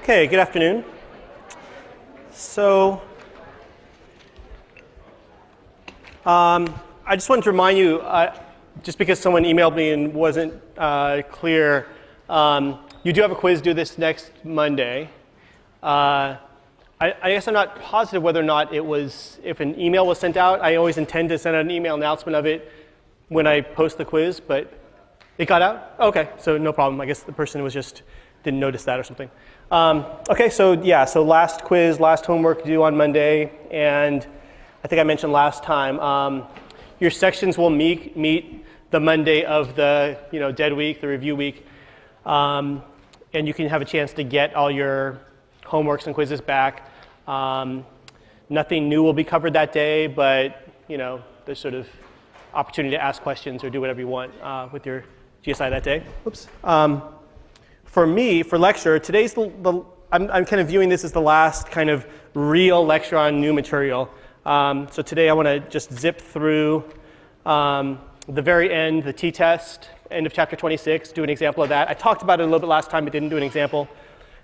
Okay, good afternoon. So, I just wanted to remind you, just because someone emailed me and wasn't clear, you do have a quiz due this next Monday. I guess I'm not positive whether or not it was, if an email was sent out. I always intend to send out an email announcement of it when I post the quiz, but it got out? Okay, so no problem. I guess the person was just didn't notice that or something. Okay, so yeah, so last quiz, last homework due on Monday, and I think I mentioned last time, your sections will meet the Monday of the dead week, the review week, and you can have a chance to get all your homeworks and quizzes back. Nothing new will be covered that day, but there's sort of opportunity to ask questions or do whatever you want with your GSI that day. Oops. For me, for lecture, today's I'm kind of viewing this as the last kind of real lecture on new material. So today I want to just zip through the very end, the t-test, end of chapter 26, do an example of that. I talked about it a little bit last time, but didn't do an example.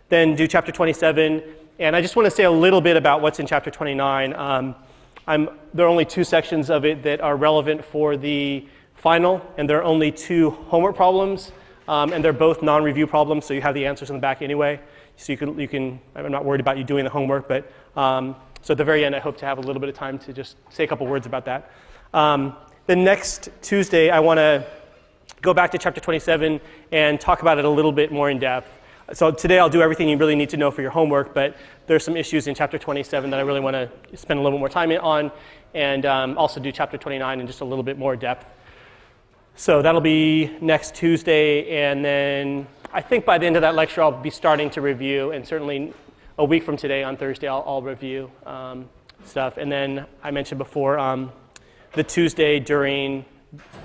Then do chapter 27, and I just want to say a little bit about what's in chapter 29. There are only two sections of it that are relevant for the final, and there are only two homework problems. And they're both non-review problems, so you have the answers in the back anyway. So you can. I'm not worried about you doing the homework, but so at the very end, I hope to have a little bit of time to just say a couple words about that. The next Tuesday, I want to go back to chapter 27 and talk about it a little bit more in depth. So today, I'll do everything you really need to know for your homework, but there's some issues in chapter 27 that I really want to spend a little bit more time on, and also do chapter 29 in just a little bit more depth. So that'll be next Tuesday, and then I think by the end of that lecture I'll be starting to review, and certainly a week from today on Thursday I'll review stuff. And then I mentioned before, the Tuesday during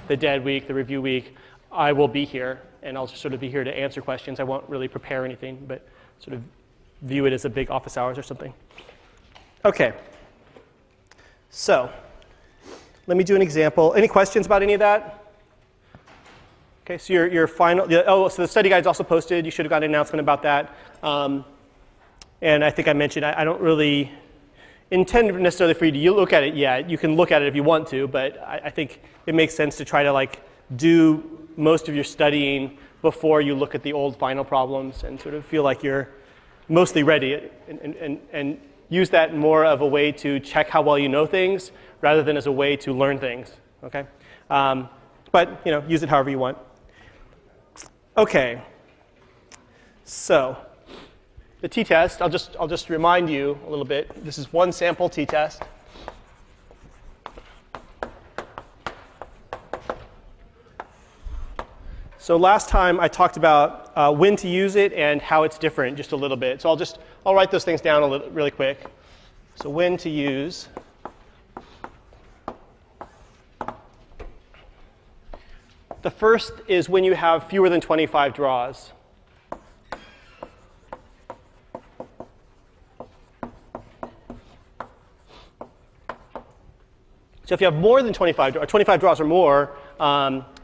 the dead week, the review week, I will be here, and I'll just sort of be here to answer questions. I won't really prepare anything, but sort of view it as a big office hours or something. Okay, so let me do an example. Any questions about any of that? Okay, so your final, so the study guide's also posted. You should have got an announcement about that. And I think I mentioned, I don't really intend necessarily for you to look at it yet. You can look at it if you want to, but I think it makes sense to try to do most of your studying before you look at the old final problems and sort of feel like you're mostly ready and use that more of a way to check how well you know things rather than as a way to learn things, okay? But, use it however you want. Okay, so the t-test, I'll just remind you a little bit. This is one sample t-test. So last time I talked about when to use it and how it's different just a little bit. So I'll write those things down really quick. So when to use. The first is when you have fewer than 25 draws. So if you have more than 25 draws or more,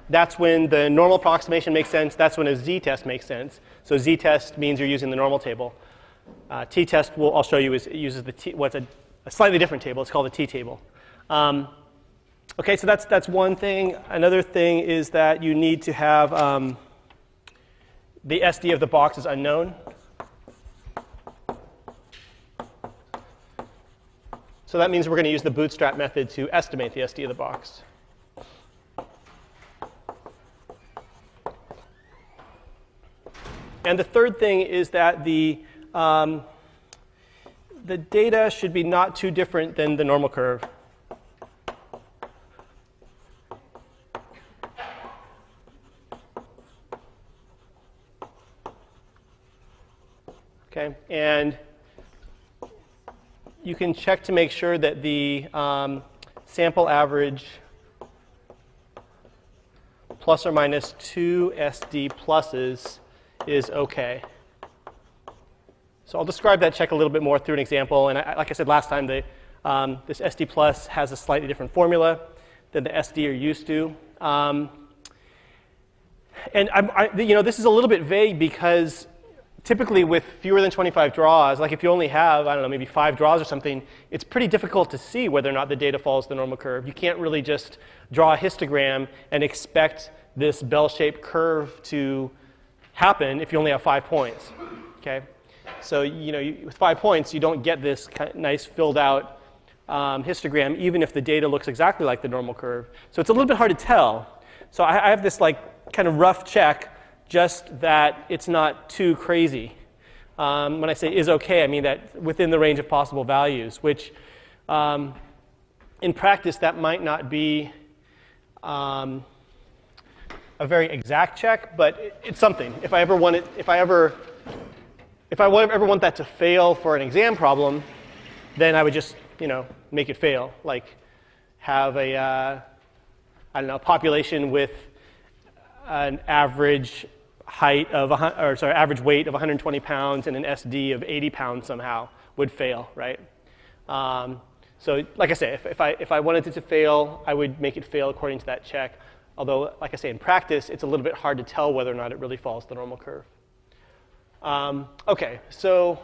that's when the normal approximation makes sense. That's when a z-test makes sense. So z-test means you're using the normal table. T-test, I'll show you, uses what's a slightly different table. It's called the t-table. Okay, so that's one thing. Another thing is that you need to have the SD of the box is unknown. So that means we're going to use the bootstrap method to estimate the SD of the box. And the third thing is that the data should be not too different than the normal curve. Okay, and you can check to make sure that the sample average plus or minus 2 SD pluses is OK. So I'll describe that check a little bit more through an example. And like I said last time, this SD plus has a slightly different formula than the SD you're used to. And this is a little bit vague because typically with fewer than 25 draws, like if you only have, I don't know, maybe 5 draws or something, it's pretty difficult to see whether or not the data follows the normal curve. You can't really just draw a histogram and expect this bell-shaped curve to happen if you only have 5 points. Okay? So with 5 points, you don't get this kind of nice filled out histogram, even if the data looks exactly like the normal curve. So it's a little bit hard to tell. So I have this kind of rough check, just that it's not too crazy. When I say is okay, I mean that within the range of possible values, which in practice that might not be a very exact check, but it's something. If I ever want that to fail for an exam problem, then I would just make it fail, like have a population with an average height of average weight of 120 pounds and an SD of 80 pounds somehow would fail, right? So like I say, if I wanted it to fail, I would make it fail according to that check. Although, like I say, in practice, it's a little bit hard to tell whether or not it really follows the normal curve. Okay, so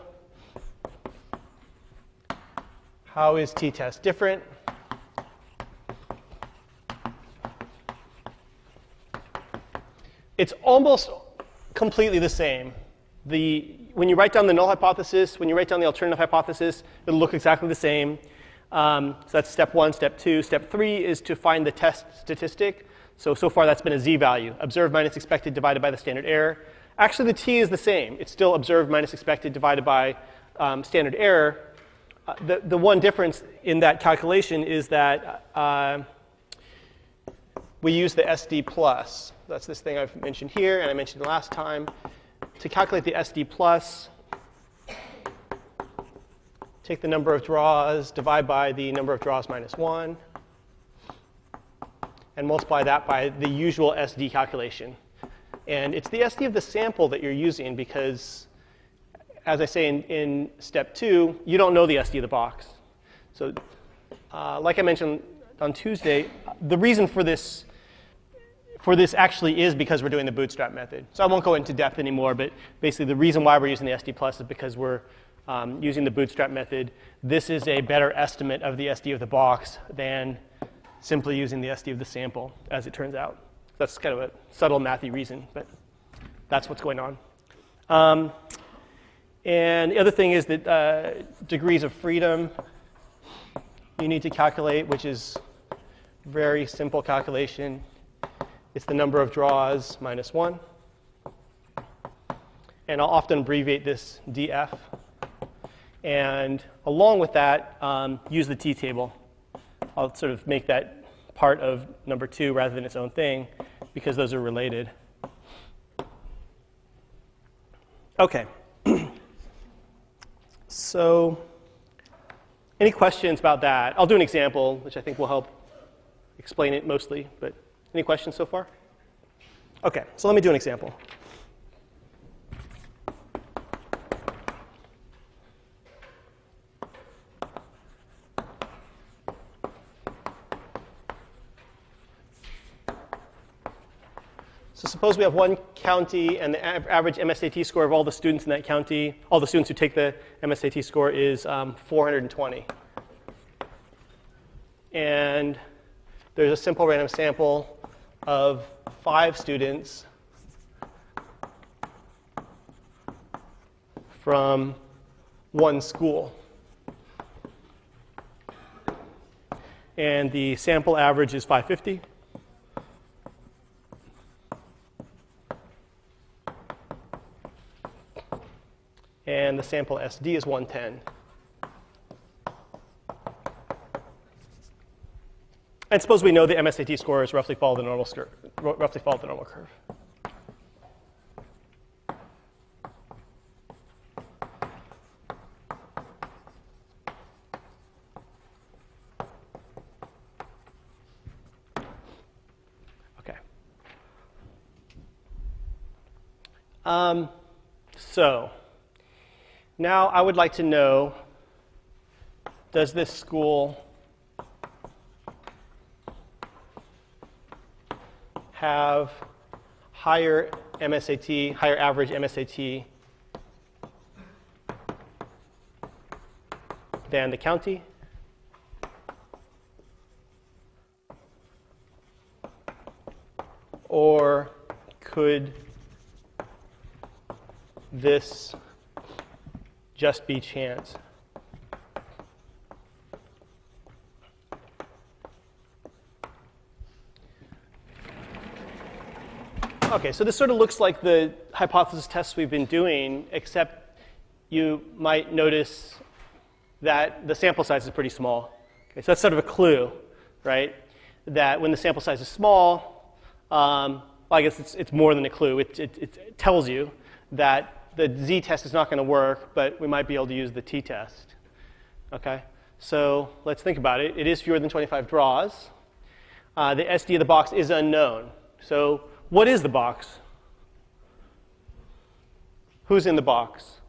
how is t-test different? It's almost completely the same. When you write down the null hypothesis, when you write down the alternative hypothesis, it'll look exactly the same. So that's step 1, step 2. Step 3 is to find the test statistic. So far that's been a z-value, observed minus expected divided by the standard error. Actually, the t is the same. It's still observed minus expected divided by standard error. The one difference in that calculation is that we use the SD plus. That's this thing I've mentioned here, and I mentioned last time. To calculate the SD plus, take the number of draws, divide by the number of draws minus 1, and multiply that by the usual SD calculation. And it's the SD of the sample that you're using because, as I say in step 2, you don't know the SD of the box. So like I mentioned on Tuesday, the reason for this actually is because we're doing the bootstrap method. So I won't go into depth anymore, but basically the reason why we're using the SD plus is because we're using the bootstrap method. This is a better estimate of the SD of the box than simply using the SD of the sample, as it turns out. That's kind of a subtle mathy reason, but that's what's going on. And the other thing is that degrees of freedom you need to calculate, which is very simple calculation. It's the number of draws minus 1. And I'll often abbreviate this DF. And along with that, use the t-table. I'll sort of make that part of number 2 rather than its own thing, because those are related. OK. So any questions about that? I'll do an example, which I think will help explain it mostly. But any questions so far? OK, so let me do an example. So suppose we have one county, and the average MSAT score of all the students in that county, all the students who take the MSAT score is 420. And there's a simple random sample of 5 students from one school. And the sample average is 550. And the sample SD is 110. And suppose we know the MSAT scores roughly follow the normal curve. OK. So now I would like to know, does this school have higher average MSAT than the county? Or could this just be chance? Okay, so this sort of looks like the hypothesis tests we've been doing, except you might notice that the sample size is pretty small. Okay, so that's sort of a clue, right? That when the sample size is small, well, I guess it's more than a clue. It tells you that the z-test is not going to work, but we might be able to use the t-test. Okay, so let's think about it. It is fewer than 25 draws. The SD of the box is unknown. So what is the box? Who's in the box?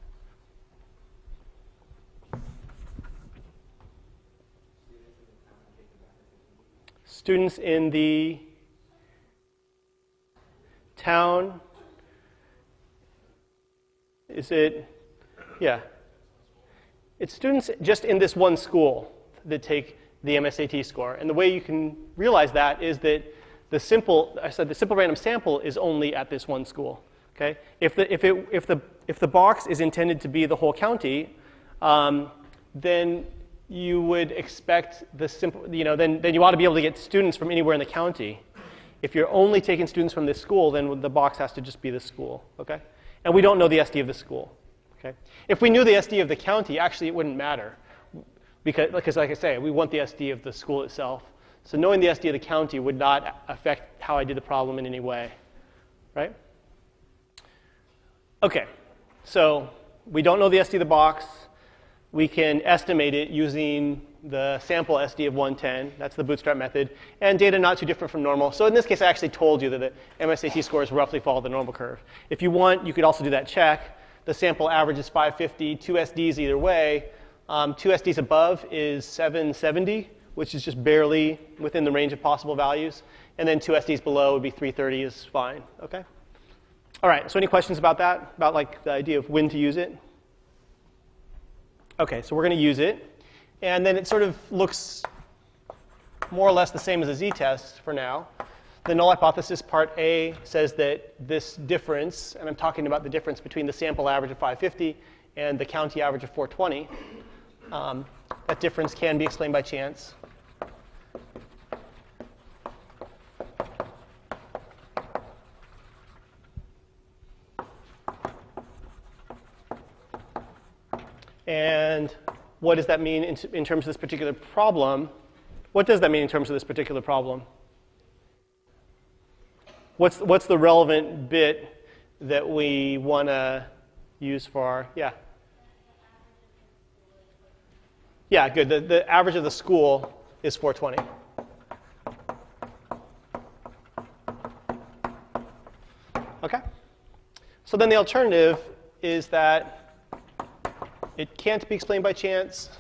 Students in the town. Is it? Yeah. It's students just in this one school that take the MSAT score. And the way you can realize that is that the simple random sample is only at this one school. Okay? If the box is intended to be the whole county, then you would expect the simple, then you ought to be able to get students from anywhere in the county. If you're only taking students from this school, then the box has to just be the school. Okay? And we don't know the SD of the school. Okay? If we knew the SD of the county, actually it wouldn't matter, because like I say, we want the SD of the school itself. So knowing the SD of the county would not affect how I did the problem in any way, right? Okay, so we don't know the SD of the box. We can estimate it using the sample SD of 110. That's the bootstrap method. And data not too different from normal. So in this case, I actually told you that the MSAT scores roughly follow the normal curve. If you want, you could also do that check. The sample average is 550, 2 SDs either way. 2 SDs above is 770. Which is just barely within the range of possible values. And then 2 SDs below would be 330 is fine. Okay? All right, so any questions about that? About like the idea of when to use it? Okay, so we're going to use it. And then it sort of looks more or less the same as a z-test for now. The null hypothesis part A says that this difference, and I'm talking about the difference between the sample average of 550 and the county average of 420, that difference can be explained by chance. And what does that mean in terms of this particular problem? What does that mean in terms of this particular problem? What's the relevant bit that we want to use for our, yeah? Yeah, good. The average of the school is 420. Okay? So then the alternative is that it can't be explained by chance.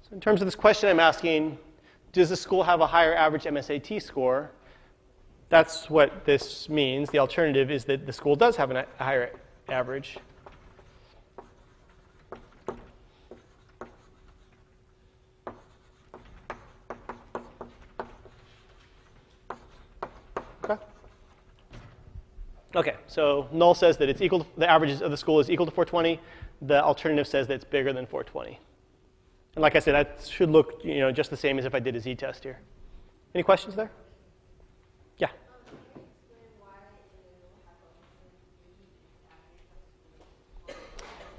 So in terms of this question I'm asking, does the school have a higher average MSAT score? That's what this means. The alternative is that the school does have a higher average. Okay. Okay, so null says that it's equal to, the average of the school is equal to 420. The alternative says that it's bigger than 420. And like I said, that should look just the same as if I did a z-test here. Any questions there? Yeah.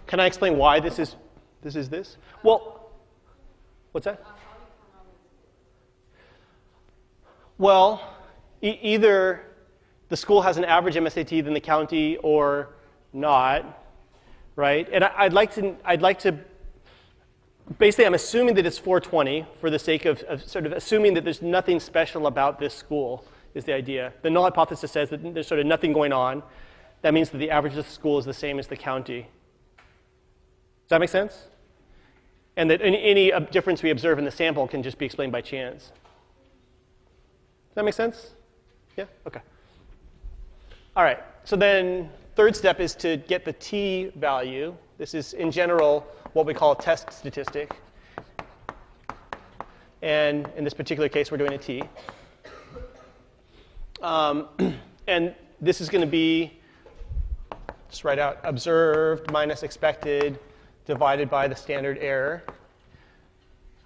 Can I explain why this is this? Well, what's that? Well, either the school has an average MSAT than the county or not, right? And I'd like to basically, I'm assuming that it's 420 for the sake of sort of assuming that there's nothing special about this school is the idea. The null hypothesis says that there's sort of nothing going on. That means that the average of the school is the same as the county. Does that make sense? And that any difference we observe in the sample can just be explained by chance. that make sense? Yeah? OK. All right. So then third step is to get the t value. This is, in general, what we call a test statistic. And in this particular case, we're doing a t. And this is going to be, just write out, observed minus expected divided by the standard error.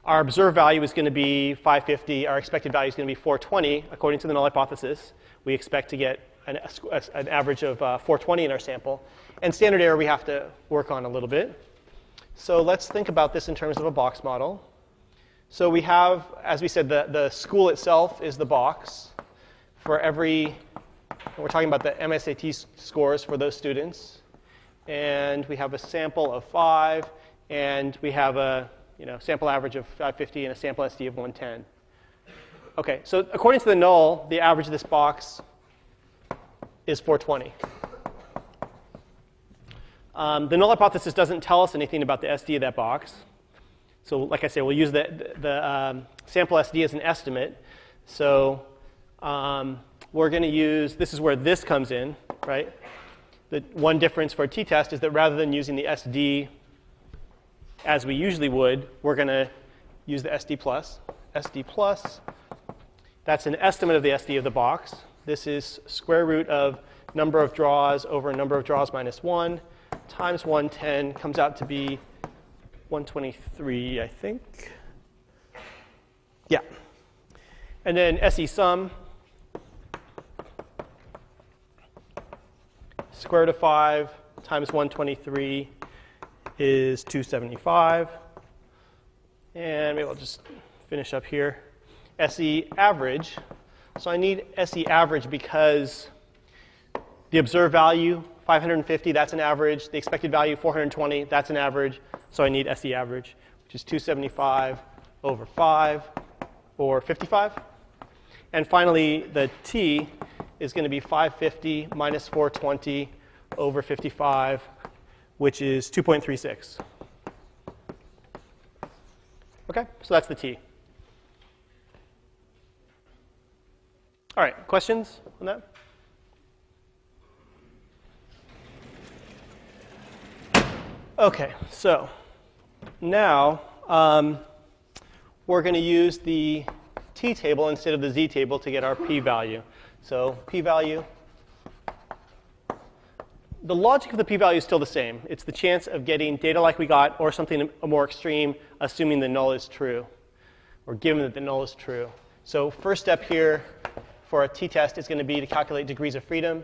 Our observed value is going to be 550. Our expected value is going to be 420, according to the null hypothesis. We expect to get an average of 420 in our sample. And standard error we have to work on a little bit. So let's think about this in terms of a box model. So we have, as we said, the school itself is the box. For every, we're talking about the MSAT scores for those students. And we have a sample of 5. And we have a sample average of 550 and a sample SD of 110. OK, so according to the null, the average of this box is 420. The null hypothesis doesn't tell us anything about the SD of that box. So like I say, we'll use the sample SD as an estimate. So we're going to use, this is where this comes in, right? The one difference for a t-test is that rather than using the SD as we usually would, we're going to use the SD plus. SD plus, that's an estimate of the SD of the box. This is square root of number of draws over number of draws minus 1 times 110 comes out to be 123, I think. Yeah. And then SE sum, square root of 5 times 123 is 275. And maybe I'll just finish up here. SE average. So I need SE average because the observed value, 550, that's an average. The expected value, 420, that's an average. So I need SE average, which is 275 over 5, or 55. And finally, the t is going to be 550 minus 420 over 55, which is 2.36. OK, so that's the t. All right, questions on that? OK, so now we're going to use the t table instead of the z table to get our p-value. So p-value, the logic of the p-value is still the same. It's the chance of getting data like we got or something more extreme, assuming the null is true, or given that the null is true. So first step here for a t-test is going to be to calculate degrees of freedom.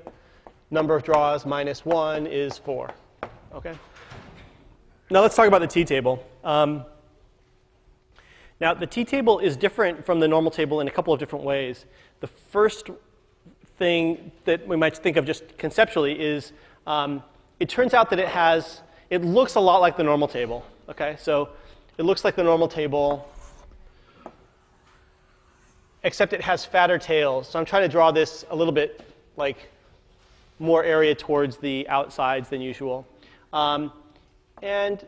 Number of draws minus 1 is 4. OK? Now let's talk about the t-table. Now the t-table is different from the normal table in a couple of different ways. The first thing that we might think of just conceptually is it turns out that it looks a lot like the normal table. OK? So it looks like the normal table, except it has fatter tails. So I'm trying to draw this a little bit like more area towards the outsides than usual. And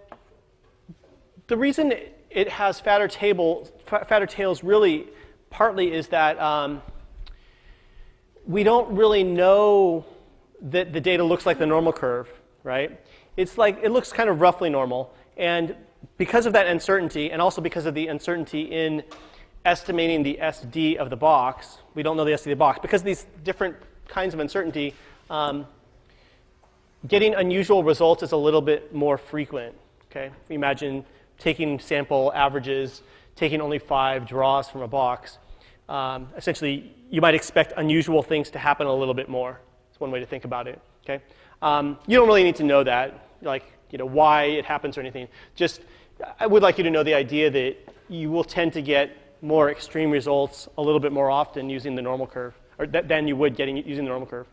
the reason it has fatter tails really partly is that we don't really know that the data looks like the normal curve, right? It's like it looks kind of roughly normal. And because of that uncertainty, and also because of the uncertainty in estimating the SD of the box, we don't know the SD of the box. Because of these different kinds of uncertainty, getting unusual results is a little bit more frequent. Okay? Imagine taking sample averages, taking only 5 draws from a box. Essentially, you might expect unusual things to happen a little bit more. It's one way to think about it. Okay? You don't really need to know that, like why it happens or anything. Just I would like you to know the idea that you will tend to get more extreme results a little bit more often using the normal curve, or than you would using the normal curve.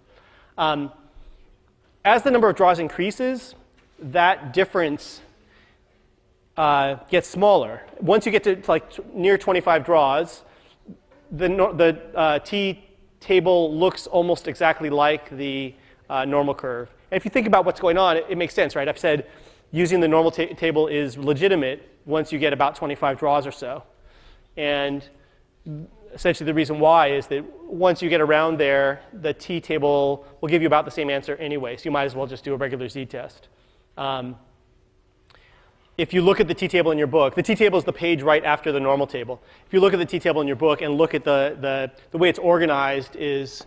As the number of draws increases, that difference gets smaller. Once you get to like near 25 draws, the t table looks almost exactly like the normal curve. And if you think about what's going on, it makes sense, right? I've said using the normal table is legitimate once you get about 25 draws or so. And essentially the reason why is that once you get around there, the t-table will give you about the same answer anyway, so you might as well just do a regular z-test. If you look at the t-table in your book, the t-table is the page right after the normal table. If you look at the t-table in your book and look at the way it's organized is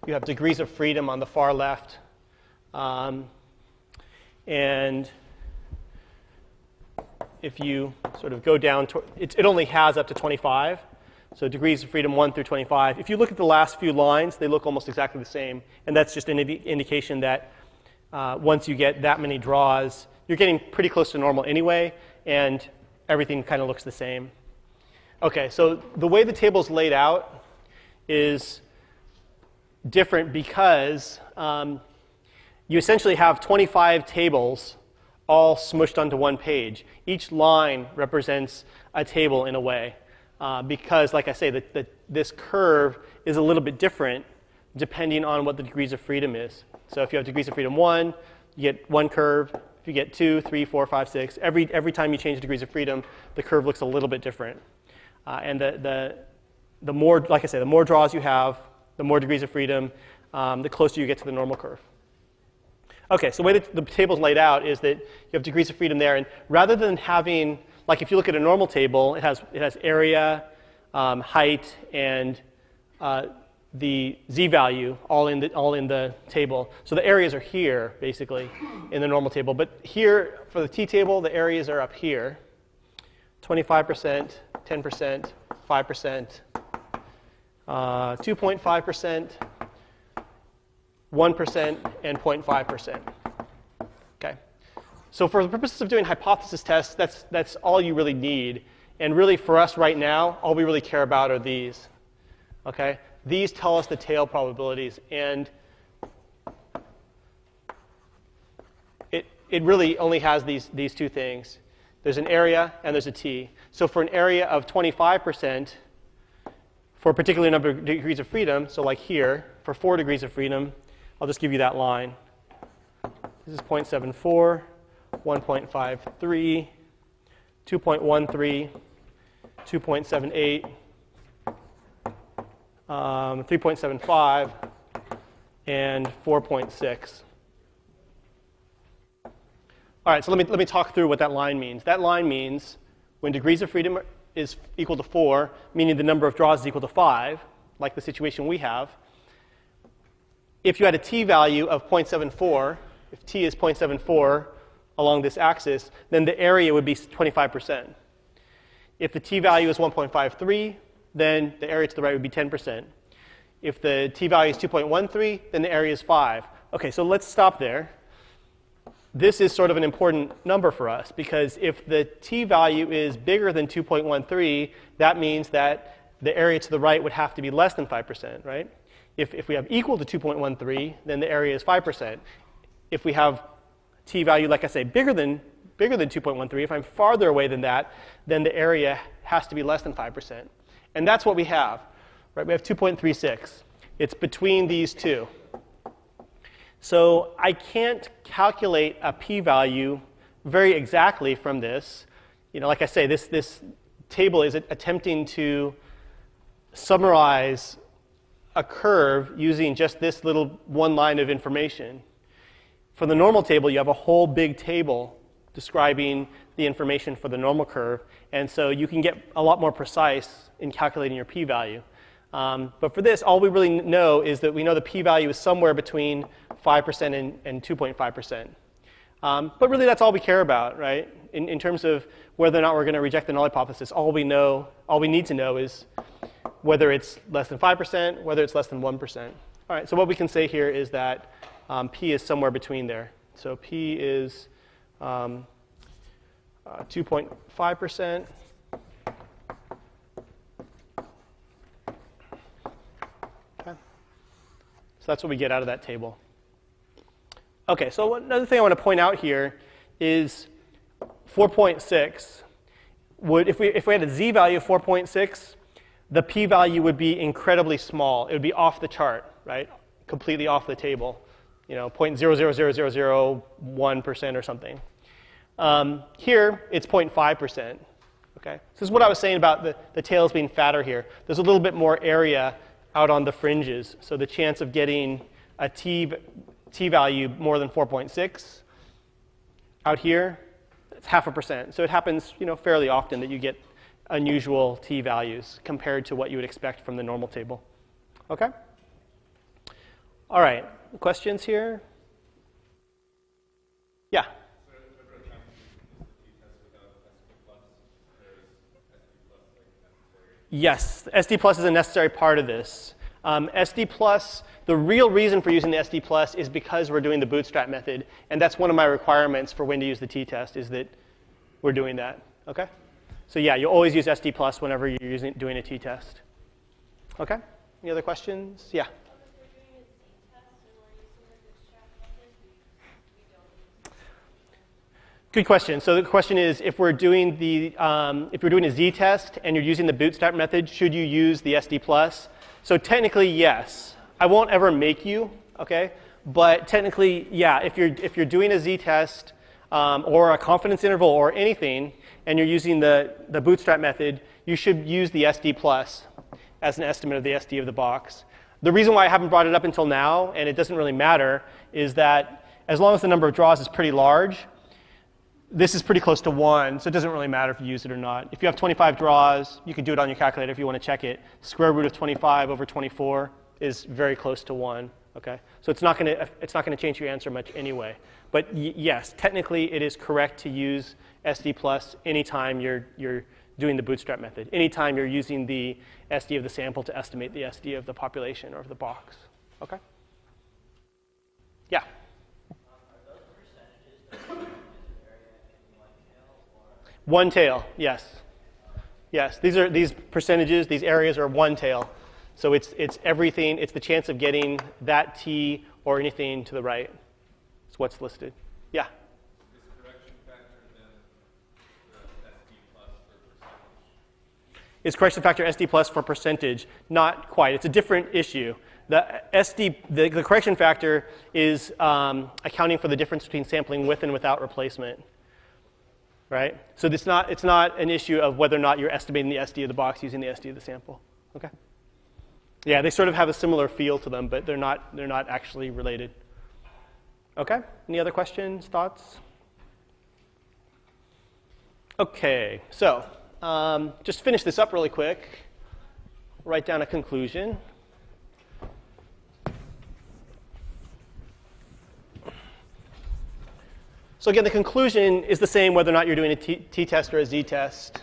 you have degrees of freedom on the far left. And if you sort of go down, it only has up to 25. So degrees of freedom 1 through 25. If you look at the last few lines, they look almost exactly the same. And that's just an indication that once you get that many draws, you're getting pretty close to normal anyway, and everything kind of looks the same. OK, so the way the table's laid out is different because you essentially have 25 tables all smushed onto one page. Each line represents a table in a way. Because, like I say, this curve is a little bit different depending on what the degrees of freedom is. So if you have degrees of freedom 1, you get one curve. If you get 2, 3, 4, 5, 6, every time you change degrees of freedom, the curve looks a little bit different. And the more, like I say, the more draws you have, the more degrees of freedom, the closer you get to the normal curve. OK, so the way that the table's laid out is that you have degrees of freedom there. And rather than having, like if you look at a normal table, it has area, height, and the z-value all in the table. So the areas are here, basically, in the normal table. But here, for the t-table, the areas are up here. 25%, 10%, 5%, 2.5%, 1%, and 0.5%. OK. So for the purposes of doing hypothesis tests, that's all you really need. And really, for us right now, all we really care about are these. OK? These tell us the tail probabilities. And it really only has these two things. There's an area, and there's a t. So for an area of 25%, for a particular number of degrees of freedom, so like here, for 4 degrees of freedom, I'll just give you that line. This is 0.74, 1.53, 2.13, 2.78, 3.75, and 4.6. All right, so let me talk through what that line means. That line means when degrees of freedom is equal to 4, meaning the number of draws is equal to 5, like the situation we have, if you had a t-value of 0.74, if t is 0.74 along this axis, then the area would be 25%. If the t-value is 1.53, then the area to the right would be 10%. If the t-value is 2.13, then the area is 5. OK, so let's stop there. This is sort of an important number for us, because if the t-value is bigger than 2.13, that means that the area to the right would have to be less than 5%, right? If we have equal to 2.13, then the area is 5%. If we have t-value, like I say, bigger than 2.13, if I'm farther away than that, then the area has to be less than 5%. And that's what we have, right? We have 2.36. It's between these two. So I can't calculate a p-value very exactly from this. Like I say, this table is attempting to summarize a curve using just this little one line of information. For the normal table, you have a whole big table describing the information for the normal curve. And so you can get a lot more precise in calculating your p-value. But for this, all we really know is that we know the p-value is somewhere between 5% and 2.5%. But really, that's all we care about, right? In terms of whether or not we're going to reject the null hypothesis, all we need to know is whether it's less than 5%, whether it's less than 1%. All right, so what we can say here is that p is somewhere between there. So p is 2.5%. Okay. So that's what we get out of that table. OK, so another thing I want to point out here is 4.6. If we had a z-value of 4.6, the p-value would be incredibly small. It would be off the chart, right? Completely off the table. 0.000001% or something. Here, it's 0.5%. Okay? So this is what I was saying about the tails being fatter here. There's a little bit more area out on the fringes. So the chance of getting a t value more than 4.6 out here, it's 0.5%. So it happens, fairly often that you get unusual t values compared to what you would expect from the normal table. Okay? All right. Questions here? Yeah. Yes, SD plus is a necessary part of this. SD plus, the real reason for using the SD plus is because we're doing the bootstrap method, and that's one of my requirements for when to use the t-test is that we're doing that. Okay? So yeah, you always use SD plus whenever you're doing a t-test. Okay? Any other questions? Yeah. Good question. So the question is, if we're doing if you're doing a z-test and you're using the bootstrap method, should you use the SD plus? So technically, yes. I won't ever make you, okay? But technically, yeah. If you're doing a z-test or a confidence interval or anything, and you're using the bootstrap method, you should use the SD plus as an estimate of the SD of the box. The reason why I haven't brought it up until now, and it doesn't really matter, is that as long as the number of draws is pretty large, this is pretty close to 1, so it doesn't really matter if you use it or not. If you have 25 draws, you can do it on your calculator if you want to check it. Square root of 25 over 24 is very close to 1. Okay? So it's not going to change your answer much anyway. But yes, technically it is correct to use SD plus anytime you're doing the bootstrap method. Anytime you're using the SD of the sample to estimate the SD of the population or of the box. Okay? Yeah. One tail, yes. Yes, these percentages, these areas are one tail. So it's everything, it's the chance of getting that t or anything to the right. It's what's listed. Yeah? Is correction factor then the SD plus for percentage? Is correction factor SD plus for percentage? Not quite. It's a different issue. The correction factor is accounting for the difference between sampling with and without replacement. Right? So it's not an issue of whether or not you're estimating the SD of the box using the SD of the sample. Okay? Yeah, they sort of have a similar feel to them, but they're not actually related. Okay? Any other questions, thoughts? Okay, so just finish this up really quick. Write down a conclusion. So again, the conclusion is the same whether or not you're doing a t-test or a z-test.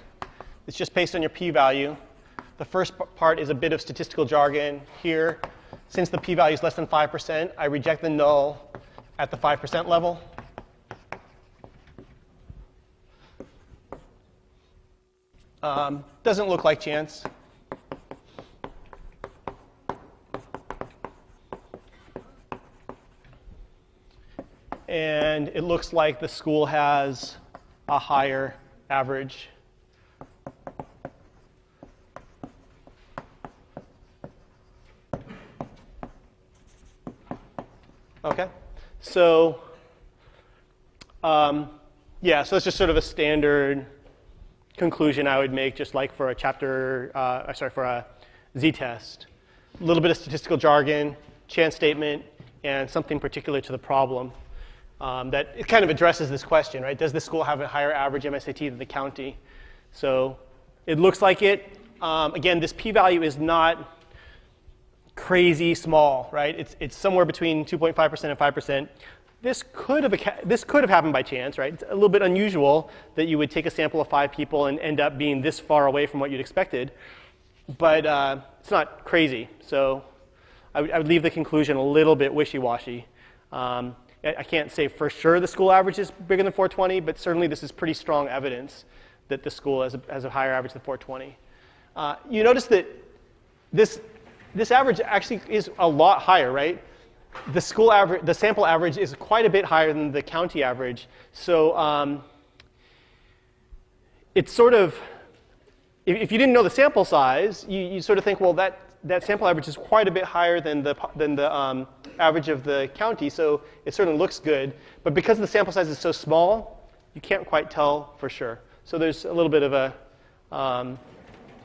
It's just based on your p-value. The first part is a bit of statistical jargon here. Since the p-value is less than 5%, I reject the null at the 5% level. Doesn't look like chance. And it looks like the school has a higher average. Okay, so yeah, so it's just sort of a standard conclusion I would make, just like for a for a z-test. A little bit of statistical jargon, chance statement, and something particular to the problem. That it kind of addresses this question, right? Does the school have a higher average MSAT than the county? So it looks like it. Again, this p-value is not crazy small, right? It's somewhere between 2.5% and 5%. This could have happened by chance, right? It's a little bit unusual that you would take a sample of 5 people and end up being this far away from what you'd expected, but it's not crazy. So I would leave the conclusion a little bit wishy-washy. I can't say for sure the school average is bigger than 420, but certainly this is pretty strong evidence that the school has a higher average than 420. You notice that this average actually is a lot higher, right? The school average, the sample average is quite a bit higher than the county average. So it's sort of, if you didn't know the sample size, you sort of think, well, that sample average is quite a bit higher than the average of the county, so it certainly looks good. But because the sample size is so small, you can't quite tell for sure. So there's a little bit of I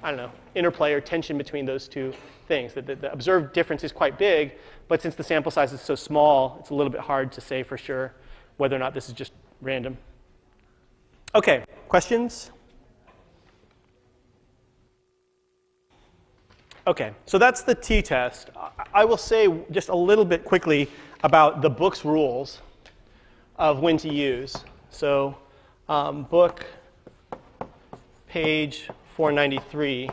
don't know, interplay or tension between those two things. That the observed difference is quite big, but since the sample size is so small, it's a little bit hard to say for sure whether or not this is just random. OK, questions? OK, so that's the t-test. I will say just a little bit quickly about the book's rules of when to use. So book page 493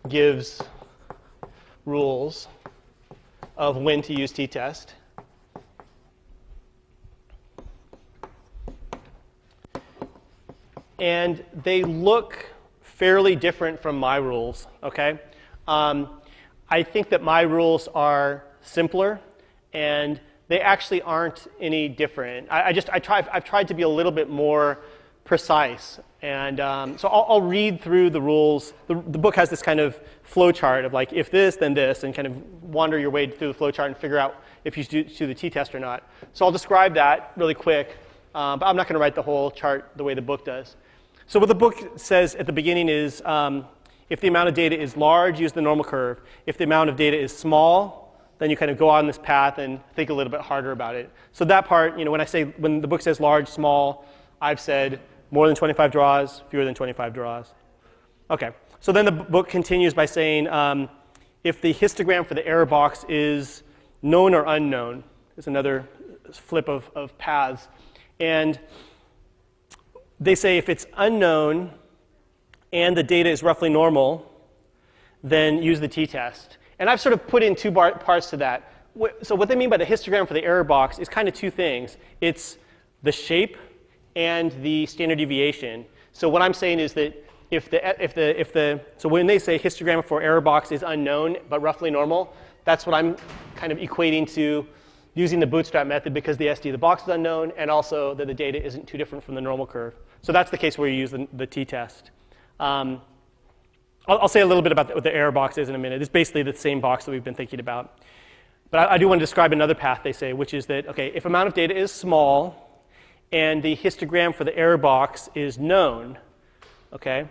gives rules of when to use t-test. And they look fairly different from my rules, OK? I think that my rules are simpler, and they actually aren't any different. I've tried to be a little bit more precise. And so I'll read through the rules. The book has this kind of flow chart of like, if this, then this, and kind of wander your way through the flow chart and figure out if you should do the t-test or not. So I'll describe that really quick, but I'm not going to write the whole chart the way the book does. So what the book says at the beginning is, if the amount of data is large, use the normal curve. If the amount of data is small, then you kind of go on this path and think a little bit harder about it. So that part, when the book says large, small, I've said more than 25 draws, fewer than 25 draws. OK, so then the book continues by saying, if the histogram for the error box is known or unknown, is another flip of paths. And they say if it's unknown and the data is roughly normal, then use the t-test. And I've sort of put in two parts to that. So what they mean by the histogram for the error box is kind of two things. It's the shape and the standard deviation. So what I'm saying is that so when they say histogram for error box is unknown but roughly normal, that's what I'm kind of equating to using the bootstrap method because the SD of the box is unknown and also that the data isn't too different from the normal curve. So that's the case where you use the t-test. I'll say a little bit about what the error box is in a minute. It's basically the same box that we've been thinking about. But I do want to describe another path, they say, which is that, OK, if amount of data is small and the histogram for the error box is known, OK,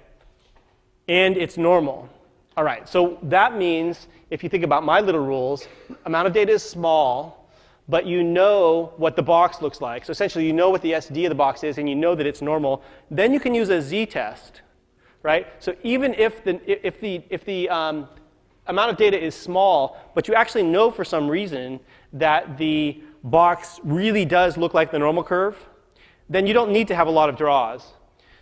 and it's normal. All right, so that means, if you think about my little rules, amount of data is small, but you know what the box looks like. So essentially, you know what the SD of the box is, and you know that it's normal. Then you can use a z-test, right? So even if the amount of data is small, but you actually know for some reason that the box really does look like the normal curve, then you don't need to have a lot of draws.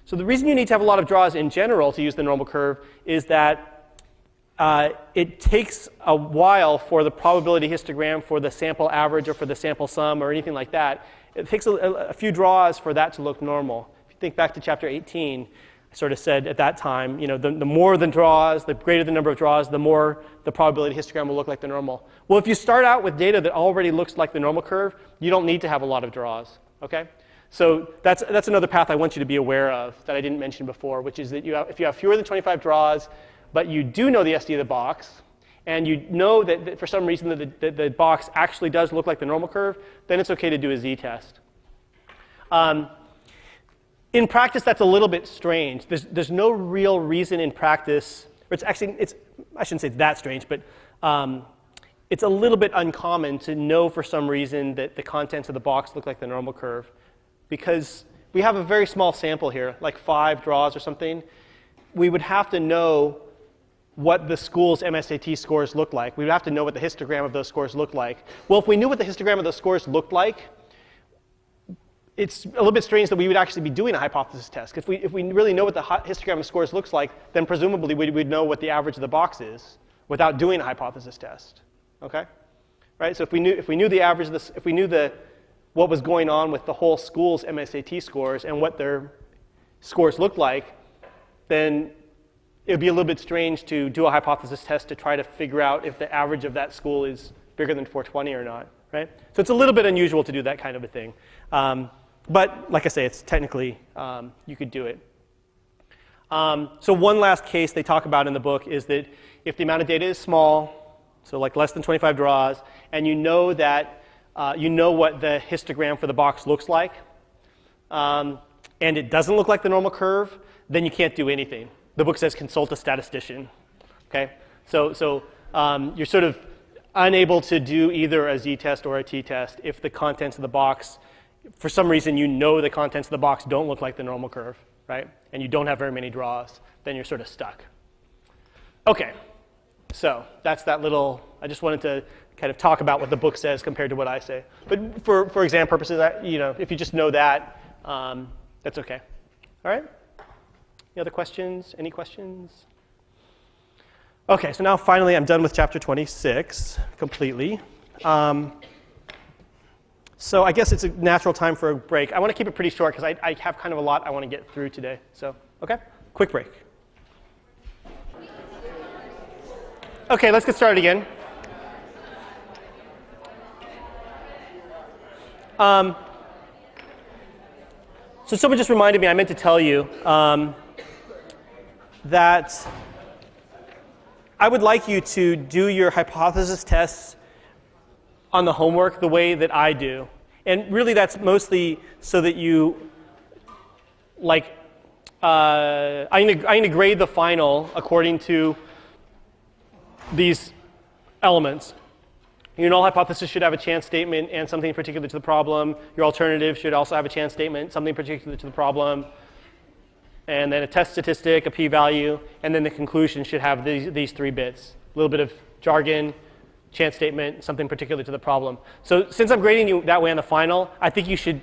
So the reason you need to have a lot of draws in general to use the normal curve is that it takes a while for the probability histogram for the sample average or for the sample sum or anything like that. It takes a few draws for that to look normal. If you think back to chapter 18, I sort of said at that time, the more the draws, the greater the number of draws, the more the probability histogram will look like the normal. Well, if you start out with data that already looks like the normal curve, you don't need to have a lot of draws. OK? So that's another path I want you to be aware of that I didn't mention before, which is that if you have fewer than 25 draws, but you do know the SD of the box, and you know that for some reason the box actually does look like the normal curve, then it's OK to do a z-test. In practice, that's a little bit strange. There's no real reason in practice, or I shouldn't say it's that strange, but it's a little bit uncommon to know for some reason that the contents of the box look like the normal curve, because we have a very small sample here, like 5 draws or something. We would have to know what the school's MSAT scores look like. We would have to know what the histogram of those scores look like. Well, if we knew what the histogram of those scores looked like, it's a little bit strange that we would actually be doing a hypothesis test. If we really know what the histogram of scores looks like, then presumably we would know what the average of the box is without doing a hypothesis test. OK? Right? So if we knew the average of this, if we knew what was going on with the whole school's MSAT scores and what their scores looked like, then it would be a little bit strange to do a hypothesis test to try to figure out if the average of that school is bigger than 420 or not. Right? So it's a little bit unusual to do that kind of a thing. But like I say, it's technically, you could do it. So one last case they talk about in the book is that if the amount of data is small, so like less than 25 draws, and you know that you know what the histogram for the box looks like, and it doesn't look like the normal curve, then you can't do anything. the book says consult a statistician. Okay, so you're sort of unable to do either a z-test or a t-test if the contents of the box, for some reason you know the contents of the box don't look like the normal curve, right? And you don't have very many draws, then you're sort of stuck. Okay, so that's that little, I just wanted to kind of talk about what the book says compared to what I say. But for exam purposes, if you just know that, that's okay. All right? Any other questions? Any questions? Okay, so now finally I'm done with chapter 26 completely. So I guess it's a natural time for a break. I want to keep it pretty short because I have kind of a lot I want to get through today. So, okay, quick break. Okay, let's get started again. So someone just reminded me, I meant to tell you that I would like you to do your hypothesis tests on the homework the way that I do. And really that's mostly so that you, I'm going to grade the final according to these elements. Your null hypothesis should have a chance statement and something particular to the problem. Your alternative should also have a chance statement, something particular to the problem. And then a test statistic, a p-value, and then the conclusion should have these 3 bits. A little bit of jargon, chance statement, something particular to the problem. So since I'm grading you that way on the final, I think you should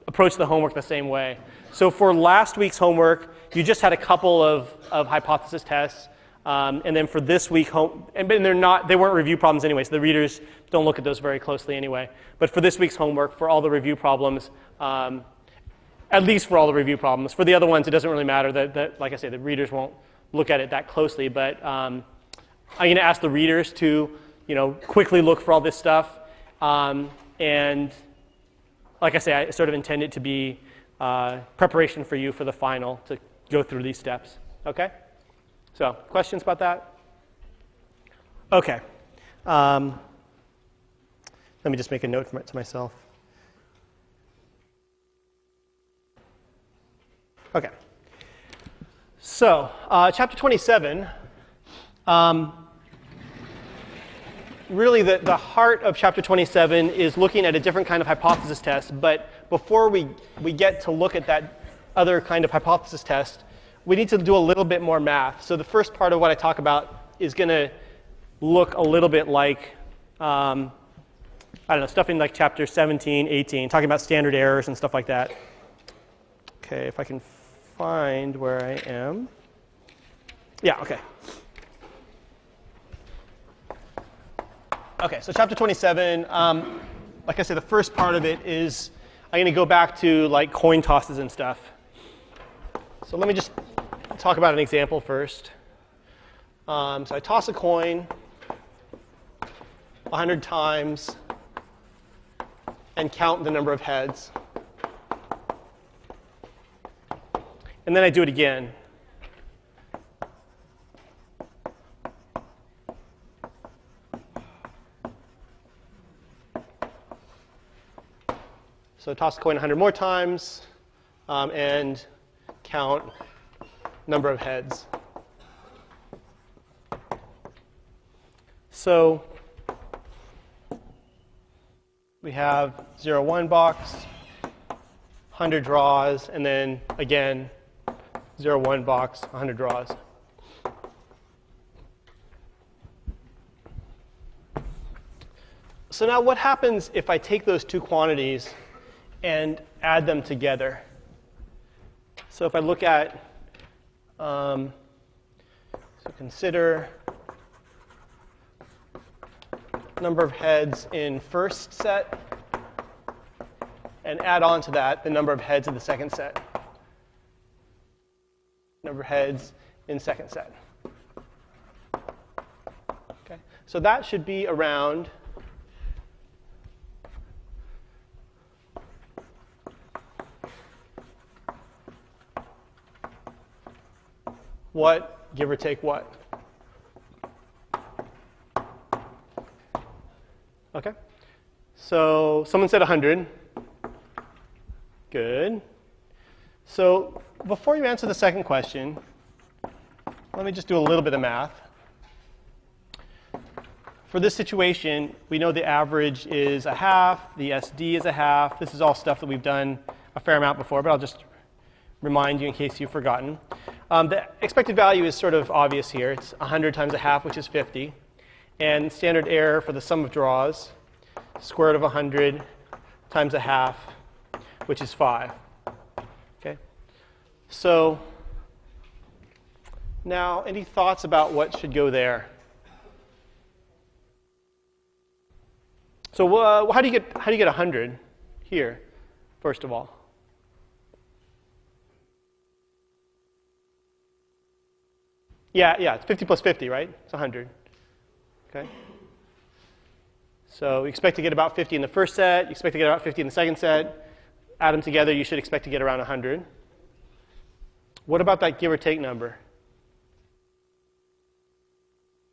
approach the homework the same way. So for last week's homework, you just had a couple of hypothesis tests. And then for this week, they weren't review problems anyway, so the readers don't look at those very closely anyway. But for this week's homework, for all the review problems, at least for all the review problems. For the other ones, it doesn't really matter. That, like I say, the readers won't look at it that closely. But I'm going to ask the readers to, quickly look for all this stuff. And like I say, I sort of intend it to be preparation for you for the final to go through these steps. Okay? So, questions about that? Okay. Let me just make a note to myself. Okay. So, chapter 27, really the heart of chapter 27 is looking at a different kind of hypothesis test. But before we get to look at that other kind of hypothesis test, we need to do a little bit more math. So the first part of what I talk about is going to look a little bit like, stuff in like chapter 17, 18, talking about standard errors and stuff like that. Okay, if I can find where I am. Yeah, okay. Okay, so chapter 27, like I said, the first part of it is I'm going to go back to like coin tosses and stuff. So let me just talk about an example first. So I toss a coin 100 times and count the number of heads. And then I do it again. So toss a coin 100 more times and count number of heads. So we have 0, 1 box, 100 draws, and then again 0, 1 box, 100 draws. So now what happens if I take those two quantities and add them together? So if I look at, so consider number of heads in first set, and add on to that the number of heads in the second set. Number of heads in second set. Okay, so that should be around what, give or take what? Okay. So someone said 100. Good. So before you answer the second question, let me just do a little bit of math. For this situation, we know the average is a half, the SD is a half. This is all stuff that we've done a fair amount before, but I'll just remind you in case you've forgotten. The expected value is sort of obvious here. It's 100 times a half, which is 50. And standard error for the sum of draws, square root of 100 times a half, which is 5. Okay? So now, any thoughts about what should go there? So how do you get 100 here, first of all? Yeah, it's 50 plus 50, right? It's 100. Okay. So you expect to get about 50 in the first set. You expect to get about 50 in the second set. Add them together, you should expect to get around 100. What about that give or take number?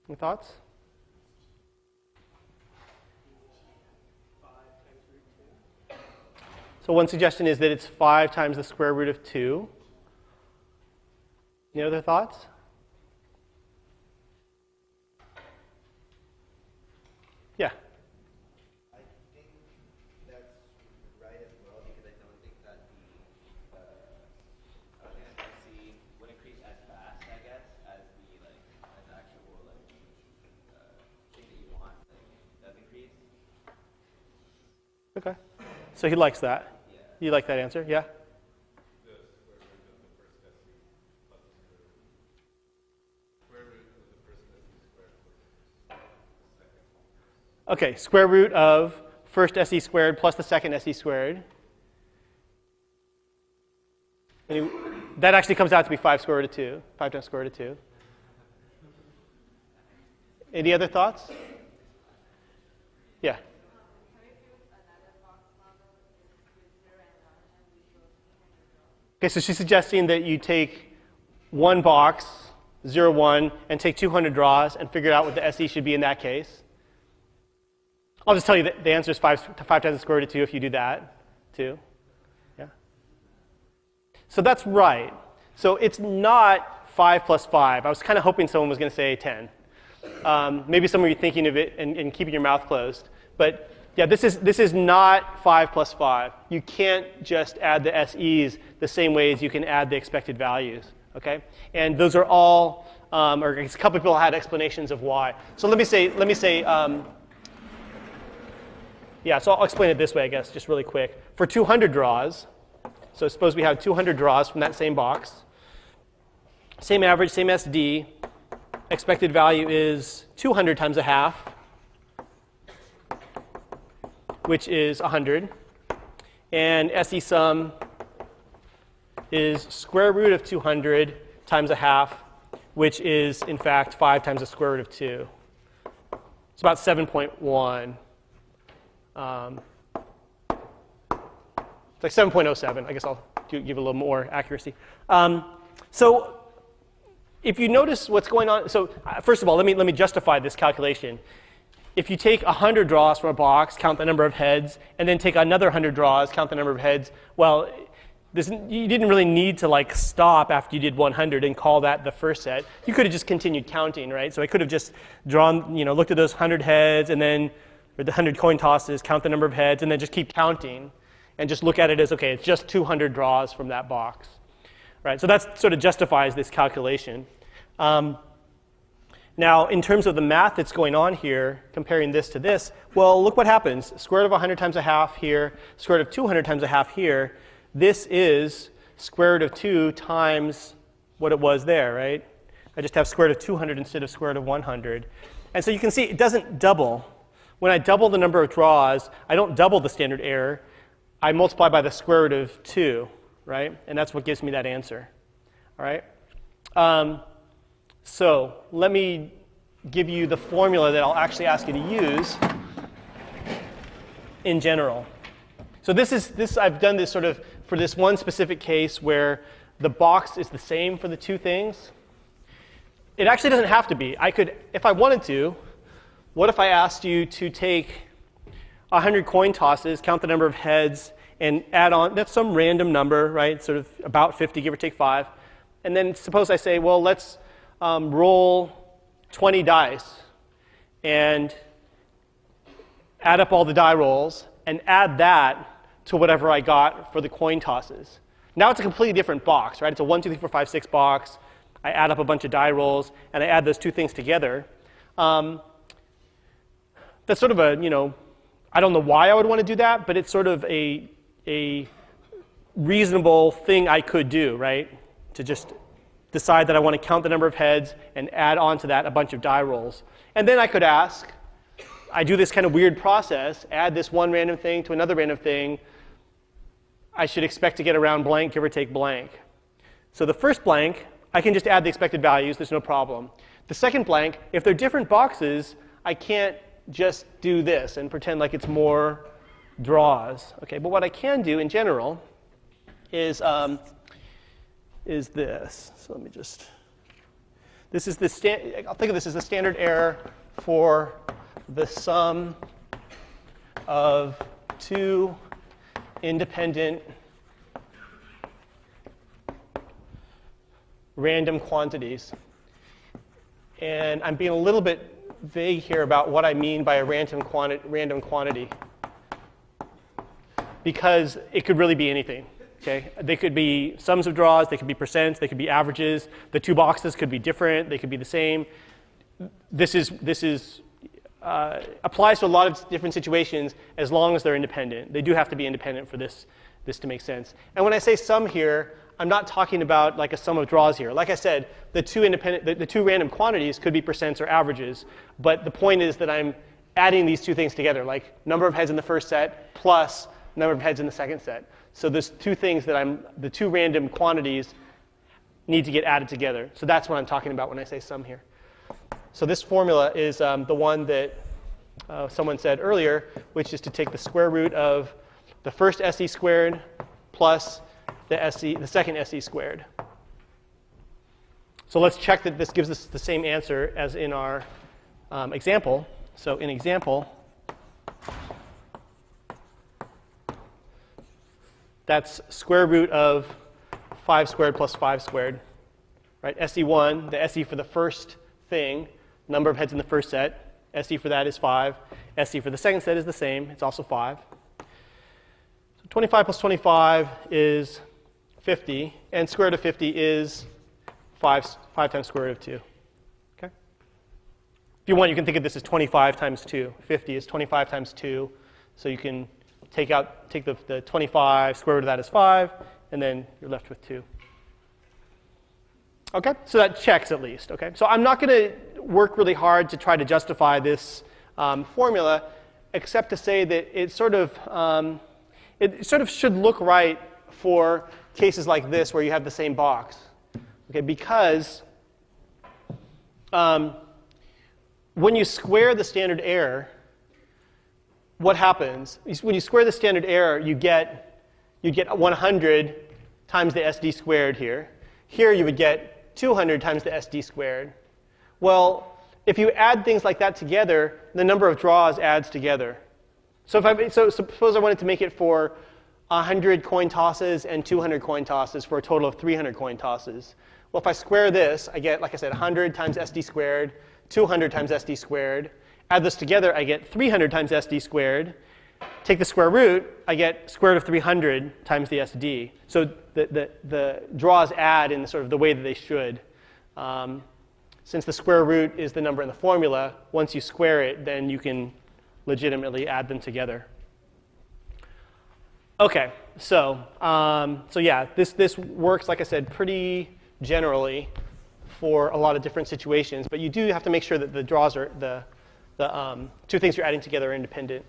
Any thoughts? So one suggestion is that it's 5 times the square root of 2. Any other thoughts? Yeah. I think that's right as well, because I don't think that the SC would increase as fast, I guess, as the as actual thing that you want does increase. Okay. So he likes that. Yeah. You like that answer? Yeah? The square root of the first SE squared plus the square root of the second. Okay, square root of first SE squared plus the second SE squared. That actually comes out to be 5 square root of 2. 5 times square root of 2. Any other thoughts? Yeah. Okay, so she's suggesting that you take one box, 0, 1, and take 200 draws and figure out what the SE should be in that case. I'll just tell you that the answer is 5 times the square root of 2 if you do that, too. Yeah. So that's right. So it's not 5 plus 5. I was kind of hoping someone was going to say 10. Maybe some of you are thinking of it and keeping your mouth closed. But yeah, this is not 5 plus 5. You can't just add the SEs the same way as you can add the expected values. Okay? And those are all, or a couple people had explanations of why. So let me say, yeah, so I'll explain it this way, I guess, just really quick. For 200 draws, so suppose we have 200 draws from that same box. Same average, same SD. Expected value is 200 times a half, which is 100. And SE sum is square root of 200 times a half, which is, in fact, 5 times the square root of 2. It's about 7.1. It's like 7.07. I guess I'll give a little more accuracy. So if you notice what's going on, so first of all, let me justify this calculation. If you take 100 draws from a box, count the number of heads, and then take another 100 draws, count the number of heads, well, you didn't really need to stop after you did 100 and call that the first set. You could have just continued counting, right? So I could have just drawn, looked at those 100 heads and then, or the 100 coin tosses, count the number of heads, and then just keep counting and just look at it as, okay, it's just 200 draws from that box, right? So that sort of justifies this calculation. Now, in terms of the math that's going on here, comparing this to this, well, look what happens. Square root of 100 times a half here, square root of 200 times a half here. This is square root of 2 times what it was there, right? I just have square root of 200 instead of square root of 100. And so you can see it doesn't double. When I double the number of draws, I don't double the standard error. I multiply by the square root of 2, right? And that's what gives me that answer, all right? So let me give you the formula that I'll actually ask you to use in general. So I've done this sort of for this one specific case where the box is the same for the two things. It actually doesn't have to be. I could, if I wanted to, what if I asked you to take 100 coin tosses, count the number of heads, and add on, that's some random number, right? Sort of about 50, give or take 5. And then suppose I say, well, let's roll 20 dice and add up all the die rolls and add that to whatever I got for the coin tosses. Now it's a completely different box, right? It's a 1, 2, 3, 4, 5, 6 box. I add up a bunch of die rolls, and I add those two things together. That's sort of a, I don't know why I would want to do that, but it's sort of a reasonable thing I could do, right? To just decide that I want to count the number of heads and add on to that a bunch of die rolls. And then I could ask, I do this kind of weird process, add this one random thing to another random thing. I should expect to get around blank, give or take blank. So the first blank, I can just add the expected values. There's no problem. The second blank, if they're different boxes, I can't just do this and pretend like it's more draws. Okay, but what I can do in general is this. So let me just. This is the I'll think of this as the standard error for the sum of two independent random quantities. And I'm being a little bit vague here about what I mean by a random quantity, because it could really be anything. Okay? They could be sums of draws, they could be percents, they could be averages. The two boxes could be different, they could be the same. This applies to a lot of different situations as long as they're independent. They do have to be independent for this to make sense. And when I say sum here, I'm not talking about like a sum of draws here. Like I said, the two random quantities could be percents or averages, but the point is that I'm adding these two things together, like number of heads in the first set plus number of heads in the second set. So there's two things that the two random quantities need to get added together. So that's what I'm talking about when I say sum here. So this formula is the one that someone said earlier, which is to take the square root of the first SE squared plus the second SE squared. So let's check that this gives us the same answer as in our example. So in example, that's square root of 5 squared plus 5 squared. Right? SE1, the SE for the first thing, number of heads in the first set. SE for that is 5. SE for the second set is the same. It's also 5. So 25 plus 25 is 50. And square root of 50 is 5 times square root of 2. Okay? If you want, you can think of this as 25 times 2. 50 is 25 times 2. So you can take the 25, square root of that is 5, and then you're left with 2. Okay, so that checks at least. Okay, so I'm not going to work really hard to try to justify this formula, except to say that it sort of should look right for cases like this where you have the same box. Okay, because when you square the standard error, what happens? When you square the standard error, you get 100 times the SD squared here. Here you would get 200 times the SD squared. Well, if you add things like that together, the number of draws adds together. So suppose I wanted to make it for 100 coin tosses and 200 coin tosses for a total of 300 coin tosses. Well, if I square this, I get, like I said, 100 times SD squared, 200 times SD squared. Add this together, I get 300 times SD squared. Take the square root, I get square root of 300 times the SD. So the draws add in sort of the way that they should. Since the square root is the number in the formula, once you square it, then you can legitimately add them together. Okay, so yeah, this works, like I said, pretty generally for a lot of different situations. But you do have to make sure that the draws are the two things you're adding together are independent.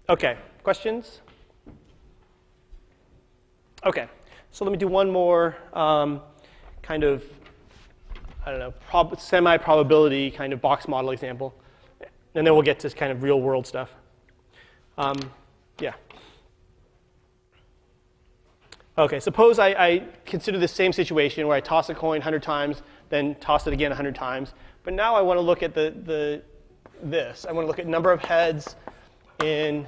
Okay, questions? Okay, so let me do one more kind of, I don't know, semi-probability kind of box model example. And then we'll get to kind of real world stuff. Yeah. Okay, suppose I consider the same situation where I toss a coin 100 times, then toss it again 100 times. But now I want to look at this. I want to look at number of heads in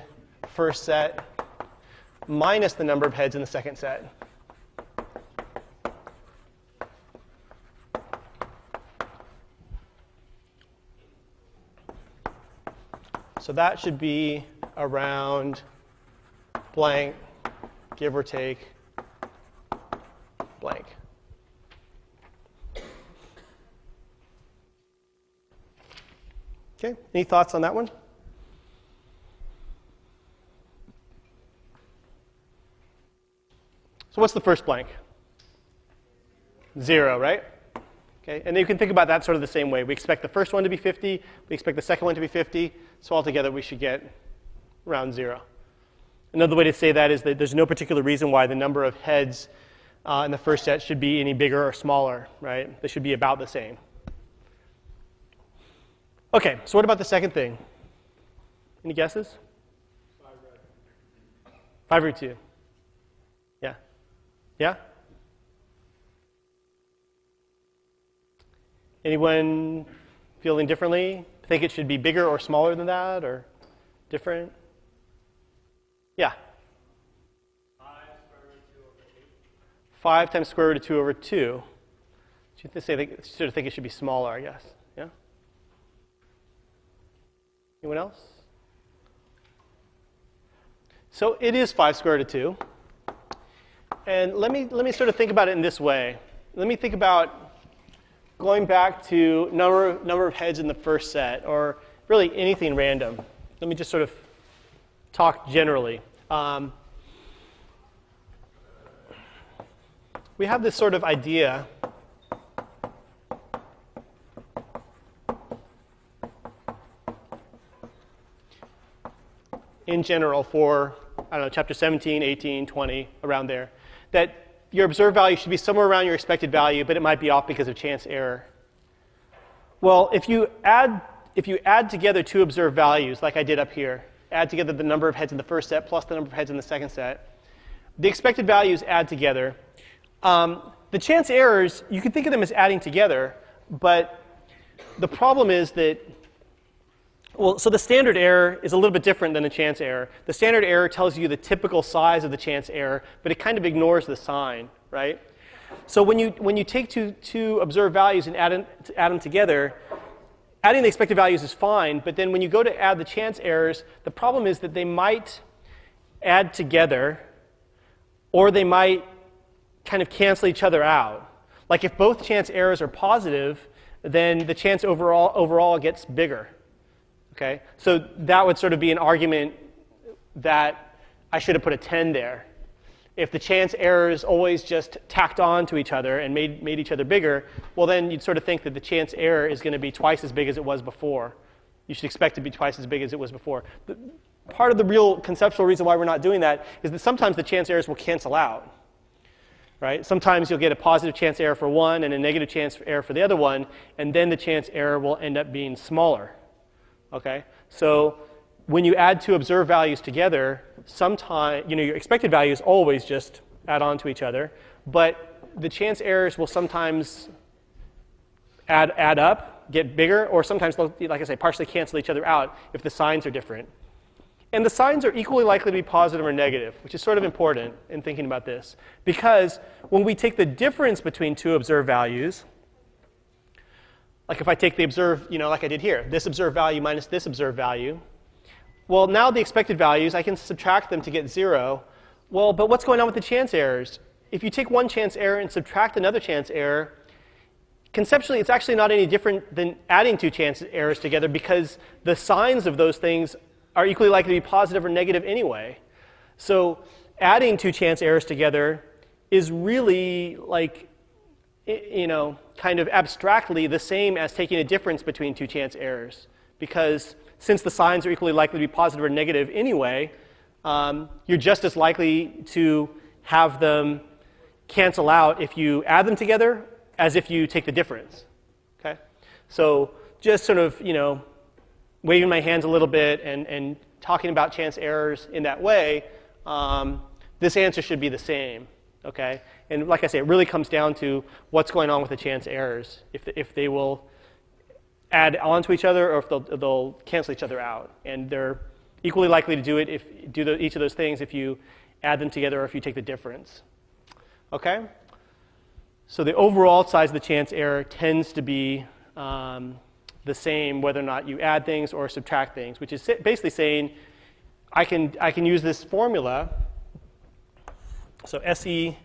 first set minus the number of heads in the second set. So that should be around blank, give or take blank. Okay, any thoughts on that one? So what's the first blank? 0, right? Okay, and you can think about that sort of the same way. We expect the first one to be 50. We expect the second one to be 50. So altogether, we should get around 0. Another way to say that is that there's no particular reason why the number of heads in the first set should be any bigger or smaller, right? They should be about the same. OK, so what about the second thing? Any guesses? 5√2. Yeah. Yeah? Anyone feeling differently? Think it should be bigger or smaller than that, or different? Yeah? 5 times square root of 2 over 2. You sort of think it should be smaller, I guess. Yeah? Anyone else? So it is 5 square root of 2. And let me sort of think about it in this way. Let me think about going back to number of heads in the first set, or really anything random. Let me just sort of talk generally. We have this sort of idea in general for, I don't know, chapter 17, 18, 20, around there, that your observed value should be somewhere around your expected value, but it might be off because of chance error. Well, if you add together two observed values, like I did up here, add together the number of heads in the first set plus the number of heads in the second set, the expected values add together. The chance errors, you can think of them as adding together, but the problem is that, well, so the standard error is a little bit different than the chance error. The standard error tells you the typical size of the chance error, but it kind of ignores the sign, right? So when you take two observed values and add them together, adding the expected values is fine, but then when you go to add the chance errors, the problem is that they might add together, or they might kind of cancel each other out. Like if both chance errors are positive, then the chance overall gets bigger. Okay? So that would sort of be an argument that I should have put a 10 there. If the chance errors always just tacked on to each other and made each other bigger, well then you'd sort of think that the chance error is going to be twice as big as it was before. You should expect it to be twice as big as it was before. Part of the real conceptual reason why we're not doing that is that sometimes the chance errors will cancel out. Right? Sometimes you'll get a positive chance error for one and a negative chance error for the other one, and then the chance error will end up being smaller. Okay? So when you add two observed values together, sometimes, your expected values always just add on to each other, but the chance errors will sometimes add up, get bigger, or sometimes, like I say, partially cancel each other out if the signs are different. And the signs are equally likely to be positive or negative, which is sort of important in thinking about this. Because when we take the difference between two observed values, like if I take the observed, like I did here, this observed value minus this observed value, well, now the expected values, I can subtract them to get 0. Well, but what's going on with the chance errors? If you take one chance error and subtract another chance error, conceptually, it's actually not any different than adding two chance errors together because the signs of those things are equally likely to be positive or negative anyway. So adding two chance errors together is really like, kind of abstractly the same as taking a difference between two chance errors. Because since the signs are equally likely to be positive or negative anyway, you're just as likely to have them cancel out if you add them together as if you take the difference. Okay? So just sort of, waving my hands a little bit and talking about chance errors in that way, this answer should be the same. Okay? And like I say, it really comes down to what's going on with the chance errors, if they will add on to each other or if they'll cancel each other out. And they're equally likely to do it each of those things if you add them together or if you take the difference. Okay? So the overall size of the chance error tends to be the same whether or not you add things or subtract things, which is basically saying I can use this formula. So SE,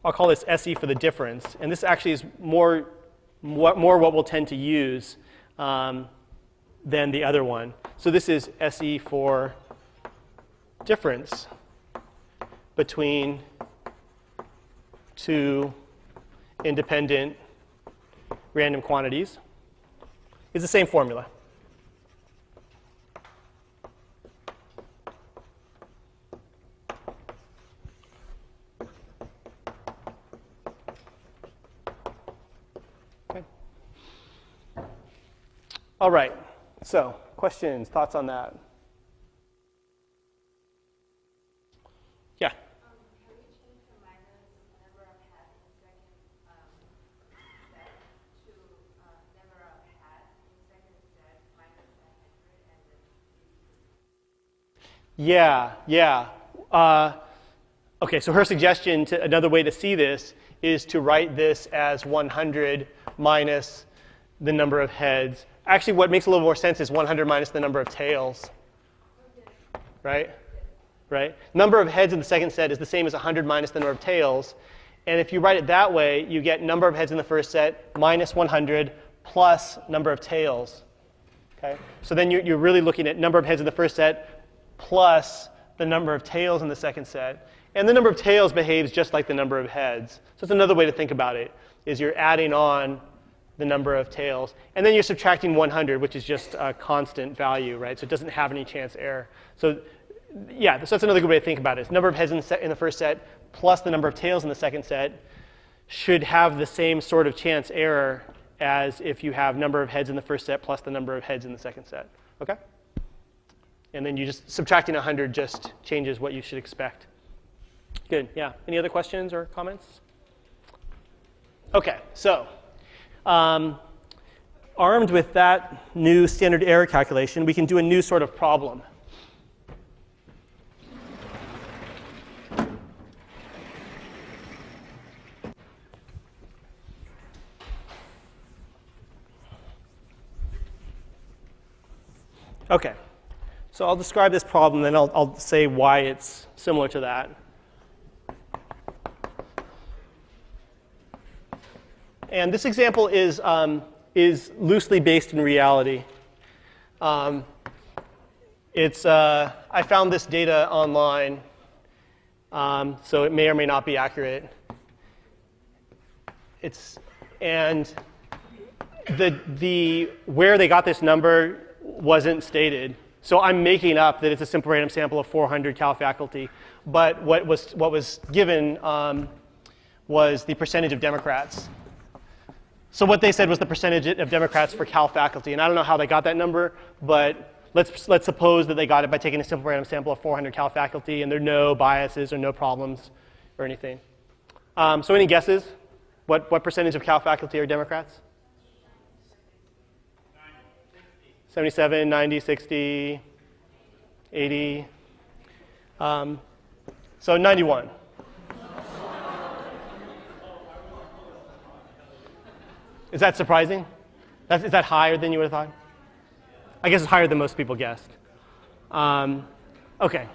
I'll call this SE for the difference. And this actually is more what we'll tend to use than the other one. So this is SE for difference between two independent random quantities. It's the same formula. Okay. All right. So, questions, thoughts on that? Yeah. Can we change the minus number of heads in second set to number of heads in second set minus 100 and then Yeah. Okay, so her suggestion, another way to see this is to write this as 100 minus the number of heads. Actually, what makes a little more sense is 100 minus the number of tails, right? Right? Number of heads in the second set is the same as 100 minus the number of tails. And if you write it that way, you get number of heads in the first set minus 100 plus number of tails. Okay? So then you're really looking at number of heads in the first set plus the number of tails in the second set. And the number of tails behaves just like the number of heads. So it's another way to think about it, is you're adding on the number of tails. And then you're subtracting 100, which is just a constant value, right? So it doesn't have any chance error. So yeah, so that's another good way to think about it. Number of heads in the first set plus the number of tails in the second set should have the same sort of chance error as if you have number of heads in the first set plus the number of heads in the second set. Okay? And then you just subtracting 100 just changes what you should expect. Good. Yeah. Any other questions or comments? Okay. So armed with that new standard error calculation, we can do a new sort of problem. Okay, so I'll describe this problem, then I'll say why it's similar to that. And this example is loosely based in reality. I found this data online, so it may or may not be accurate. And the where they got this number wasn't stated. So I'm making up that it's a simple random sample of 400 Cal faculty. But what was given was the percentage of Democrats. So what they said was the percentage of Democrats for Cal faculty. And I don't know how they got that number, but let's suppose that they got it by taking a simple random sample of 400 Cal faculty, and there are no biases or no problems or anything. So any guesses? What percentage of Cal faculty are Democrats? 77, 90, 60, 80. So 91. Is that surprising? Is that higher than you would have thought? I guess it's higher than most people guessed. Okay.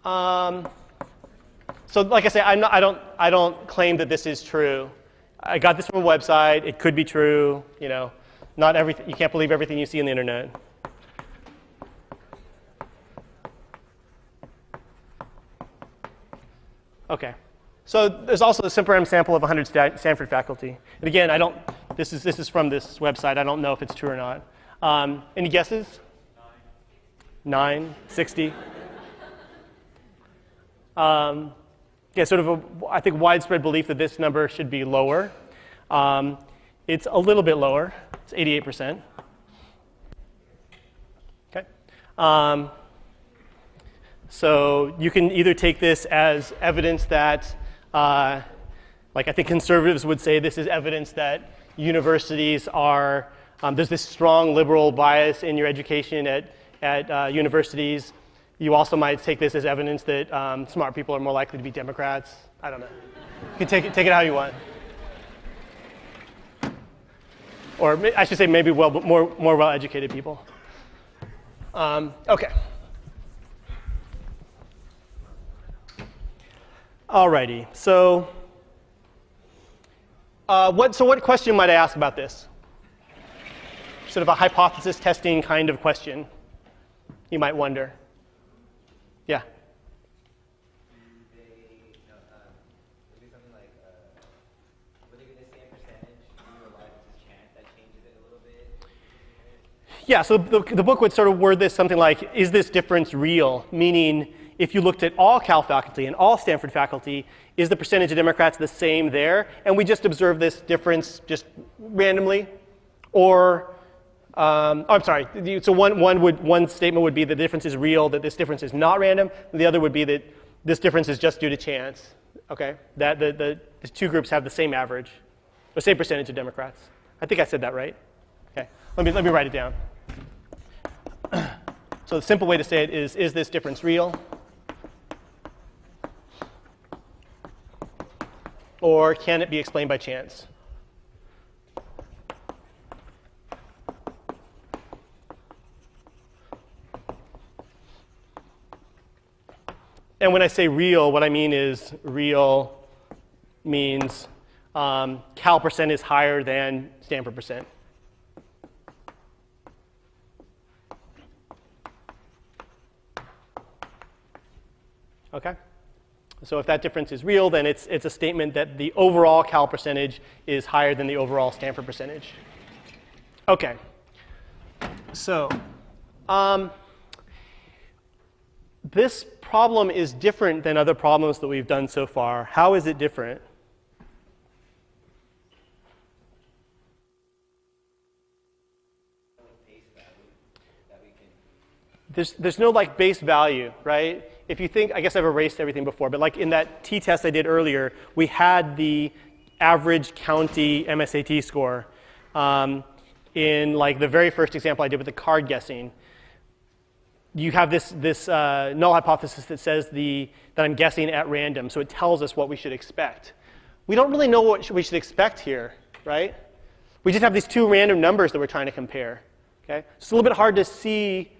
So like I say, I don't claim that this is true. I got this from a website. It could be true. You know, not everything. You can't believe everything you see on the internet. Okay. So there's also the simple random sample of 100 Stanford faculty. And again, this is from this website. I don't know if it's true or not. Any guesses? 9, 60. Yeah, sort of I think widespread belief that this number should be lower. It's a little bit lower. It's 88%. Okay. So you can either take this as evidence that, like I think conservatives would say, this is evidence that universities are, there's this strong liberal bias in your education at universities. You also might take this as evidence that smart people are more likely to be Democrats. I don't know. You can take it how you want. Or I should say maybe more well-educated people. OK. Alrighty. So what question might I ask about this? Sort of a hypothesis testing kind of question, you might wonder. Yeah? Maybe something like, would they give the same percentage, you rely on this chance that changes it a little bit? Yeah, so the book would sort of word this something like, is this difference real? Meaning, if you looked at all Cal faculty and all Stanford faculty, is the percentage of Democrats the same there? And we just observe this difference just randomly? Or, I'm sorry, so one statement would be that the difference is real, that this difference is not random. And the other would be that this difference is just due to chance, okay? That the two groups have the same average, the same percentage of Democrats. I think I said that right. Okay, let me write it down. So the simple way to say it is this difference real? Or can it be explained by chance? And when I say real, what I mean is real means Cal percent is higher than Stanford percent. Okay? So if that difference is real, then it's a statement that the overall Cal percentage is higher than the overall Stanford percentage. Okay. So this problem is different than other problems that we've done so far. How is it different? There's no like base value, right? If you think, I guess I've erased everything before, but like in that t-test I did earlier, we had the average county MSAT score in like the very first example I did with the card guessing. You have this null hypothesis that says that I'm guessing at random, so it tells us what we should expect. We don't really know what we should expect here, right? We just have these two random numbers that we're trying to compare. Okay? It's a little bit hard to see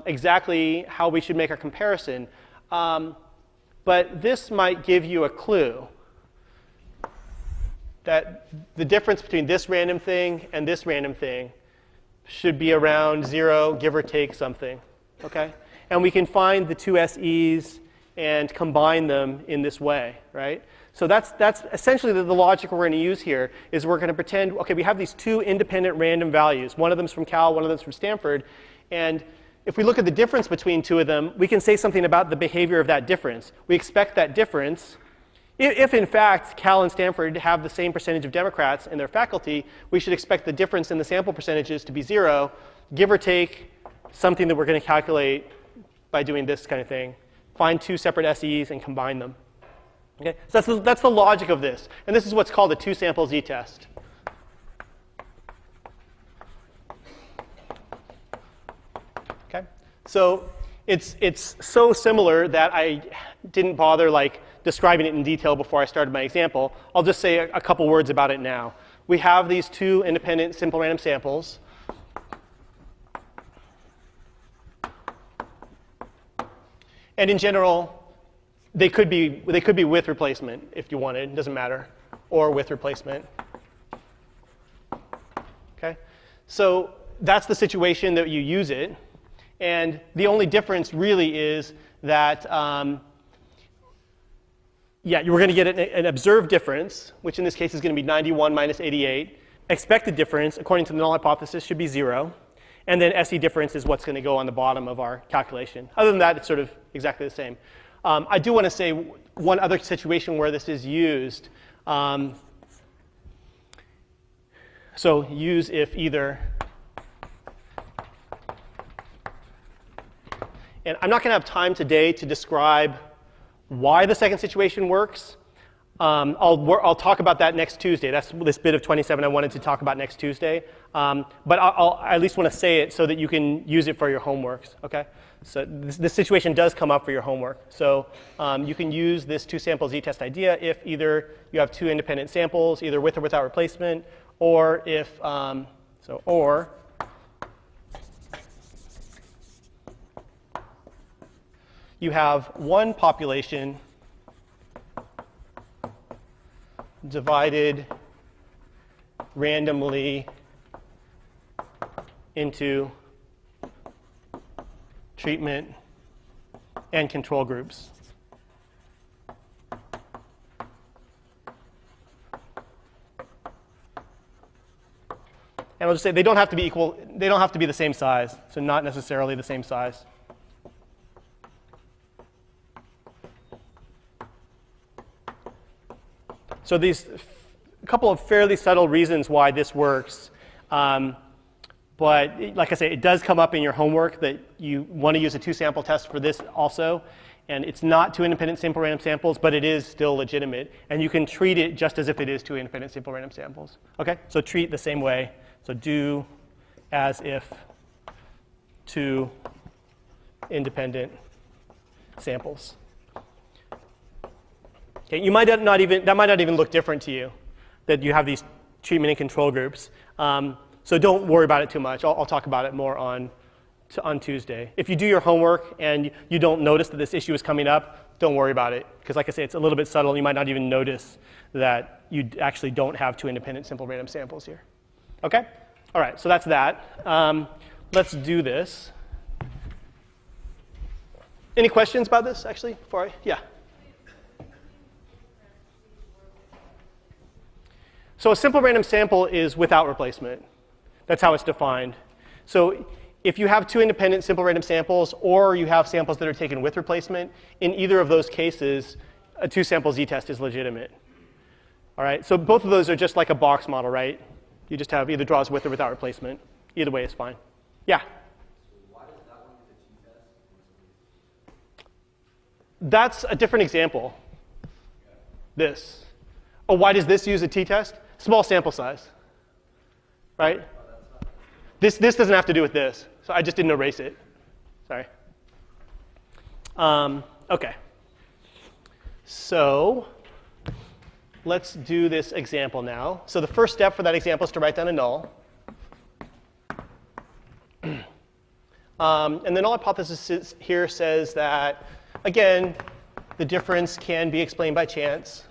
exactly how we should make our comparison. But this might give you a clue that the difference between this random thing and this random thing should be around 0, give or take something. Okay? And we can find the two SEs and combine them in this way, right? So that's essentially the logic we're going to use here is we're going to pretend, okay, we have these two independent random values. One of them's from Cal, one of them's from Stanford. And if we look at the difference between two of them, we can say something about the behavior of that difference. We expect that difference. If in fact Cal and Stanford have the same percentage of Democrats in their faculty, we should expect the difference in the sample percentages to be 0, give or take something that we're going to calculate by doing this kind of thing. Find two separate SEs and combine them. Okay? So that's the logic of this. And this is what's called a two-sample z-test. Okay? So it's so similar that I didn't bother like describing it in detail before I started my example. I'll just say a couple words about it now. We have these two independent simple random samples. And in general, they could be with replacement if you wanted. It doesn't matter. Or with replacement. Okay? So that's the situation that you use it. And the only difference really is that, yeah, you're going to get an observed difference, which in this case is going to be 91 minus 88. Expected difference, according to the null hypothesis, should be 0. And then SE difference is what's going to go on the bottom of our calculation. Other than that, it's sort of exactly the same. I do want to say one other situation where this is used. So use if either. And I'm not going to have time today to describe why the second situation works. I'll talk about that next Tuesday. That's this bit of 27 I wanted to talk about next Tuesday. But I at least want to say it so that you can use it for your homeworks. Okay? So this situation does come up for your homework. So you can use this two-sample z-test idea if either you have two independent samples, either with or without replacement, or if, or you have one population divided randomly into treatment and control groups. And I'll just say they don't have to be equal, they don't have to be the same size, so not necessarily the same size. So these a couple of fairly subtle reasons why this works. But like I say, it does come up in your homework that you want to use a two-sample test for this also. And it's not two independent simple random samples, but it is still legitimate. And you can treat it just as if it is two independent simple random samples. OK? So treat the same way. So do as if two independent samples. Okay, you might not even, that might not even look different to you, that you have these treatment and control groups. So don't worry about it too much. I'll talk about it more on Tuesday. If you do your homework and you don't notice that this issue is coming up, don't worry about it. Because like I say, it's a little bit subtle. You might not even notice that you actually don't have two independent simple random samples here. OK? All right, so that's that. Let's do this. Any questions about this, actually, before I? Yeah. So a simple random sample is without replacement. That's how it's defined. So if you have two independent simple random samples, or you have samples that are taken with replacement, in either of those cases, a two-sample z-test is legitimate. All right, so both of those are just like a box model, right? You just have either draws with or without replacement. Either way is fine. Yeah? So why does that one get a t-test? That's a different example. This. Oh, why does this use a t-test? Small sample size, right? This doesn't have to do with this, so I just didn't erase it. Sorry. OK. So let's do this example now. So the first step for that example is to write down a null. And the null hypothesis here says that, again, the difference can be explained by chance.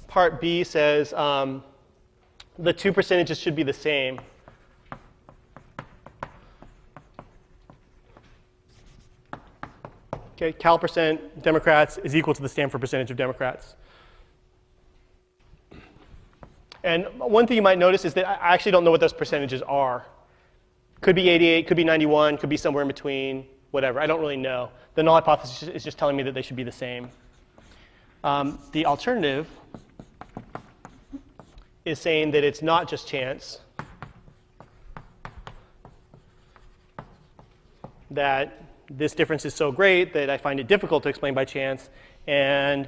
Part B says the two percentages should be the same. Okay, Cal percent Democrats is equal to the Stanford percentage of Democrats. And one thing you might notice is that I actually don't know what those percentages are. Could be 88, could be 91, could be somewhere in between, whatever. I don't really know. The null hypothesis is just telling me that they should be the same. The alternative is saying that it's not just chance, that this difference is so great that I find it difficult to explain by chance. And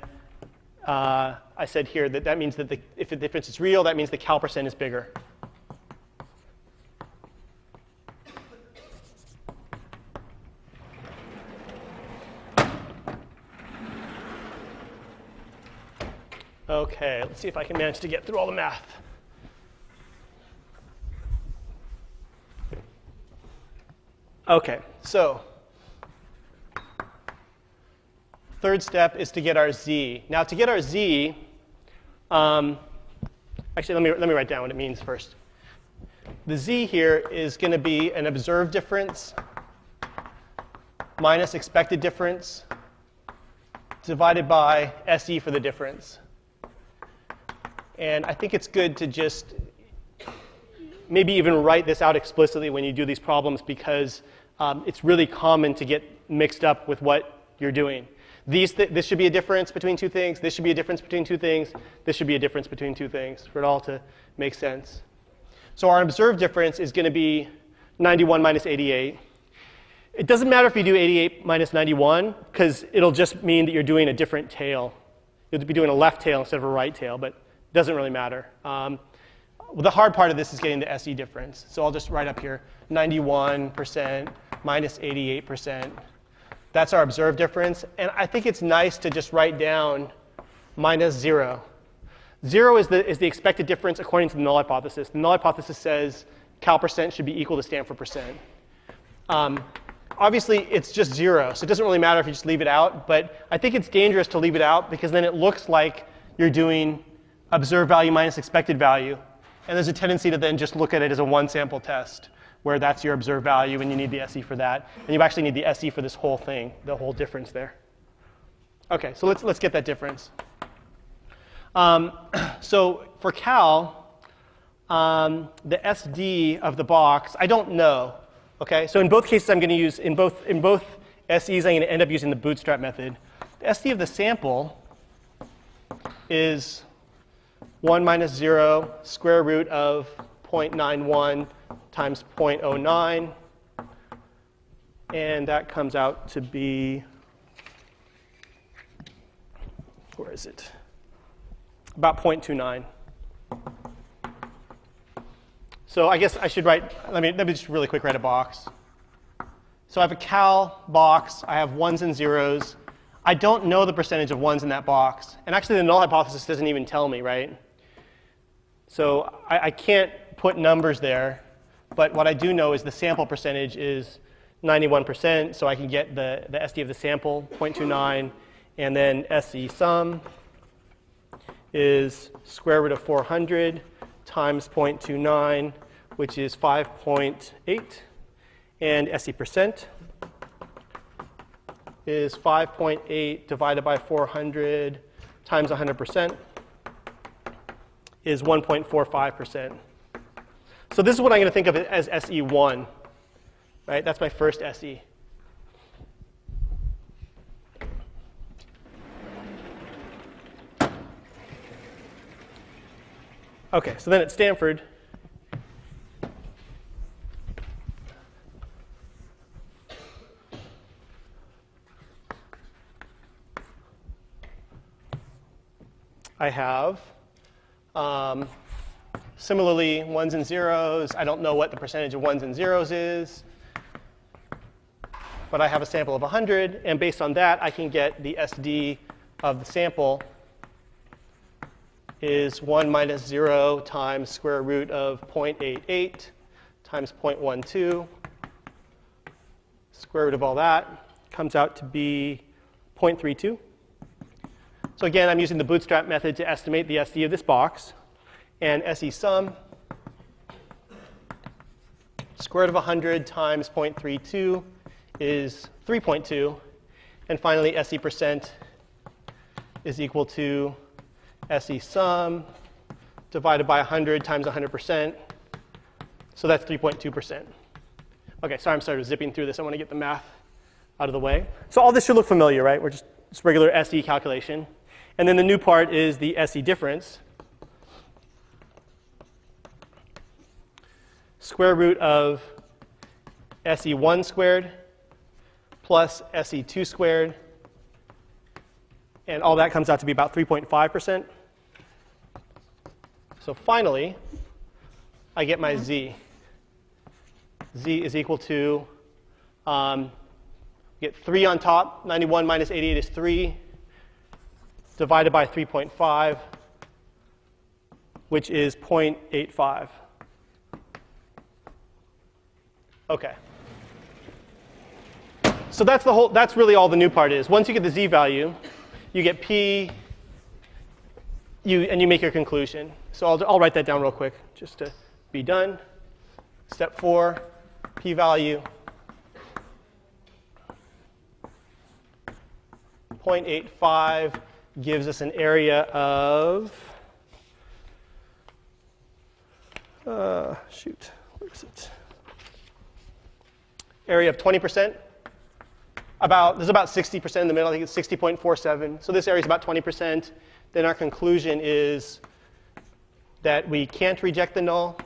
I said here that that means that if the difference is real, that means the Cal percent is bigger. OK, let's see if I can manage to get through all the math. OK, so third step is to get our z. Now, to get our z, actually, let me write down what it means first. The z here is going to be an observed difference minus expected difference divided by SE for the difference. And I think it's good to just maybe even write this out explicitly when you do these problems, because it's really common to get mixed up with what you're doing. This should be a difference between two things. This should be a difference between two things. This should be a difference between two things for it all to make sense. So our observed difference is going to be 91 minus 88. It doesn't matter if you do 88 minus 91, because it'll just mean that you're doing a different tail. You'll be doing a left tail instead of a right tail, but it doesn't really matter. The hard part of this is getting the SE difference. So I'll just write up here 91% minus 88%. That's our observed difference. And I think it's nice to just write down minus 0. 0 is the expected difference according to the null hypothesis. The null hypothesis says cal percent should be equal to Stanford percent. Obviously, it's just 0, so it doesn't really matter if you just leave it out. But I think it's dangerous to leave it out because then it looks like you're doing observed value minus expected value. And there's a tendency to then just look at it as a one-sample test, where that's your observed value, and you need the SE for that. And you actually need the SE for this whole thing, the whole difference there. OK, so let's get that difference. So for cal, the SD of the box, I don't know. OK, so in both cases, I'm going to use in both SEs, I'm going to end up using the bootstrap method. The SD of the sample is 1 minus 0 square root of 0.91 times 0.09. And that comes out to be, where is it? About 0.29. So I guess I should write, let me just really quick write a box. So I have a cal box. I have ones and zeros. I don't know the percentage of ones in that box. And actually, the null hypothesis doesn't even tell me, right? So I can't put numbers there. But what I do know is the sample percentage is 91%. So I can get the SD of the sample, 0.29. And then SE sum is square root of 400 times 0.29, which is 5.8. And SE percent is 5.8 divided by 400 times 100% is 1.45%. So this is what I'm going to think of as SE1. Right? That's my first SE. OK, so then at Stanford, I have similarly ones and zeros. I don't know what the percentage of ones and zeros is. But I have a sample of 100. And based on that, I can get the SD of the sample is 1 minus 0 times square root of 0.88 times 0.12. Square root of all that comes out to be 0.32. So again, I'm using the bootstrap method to estimate the SD of this box. And SE sum, square root of 100 times 0.32 is 3.2. And finally, SE percent is equal to SE sum divided by 100 times 100%. So that's 3.2%. OK, sorry, I'm sort of zipping through this. I want to get the math out of the way. So all this should look familiar, right? We're just regular SE calculation. And then the new part is the SE difference. Square root of SE1 squared plus SE2 squared. And all that comes out to be about 3.5%. So finally, I get my Z. Z is equal to, get 3 on top. 91 minus 88 is 3, divided by 3.5, which is 0.85. OK. So that's really all the new part is. Once you get the Z value, you get P, and you make your conclusion. So I'll write that down real quick just to be done. Step 4, P value 0.85 gives us an area of, where is it? Area of 20%. There's about 60% in the middle. I think it's 60.47. So this area is about 20%. Then our conclusion is that we can't reject the null.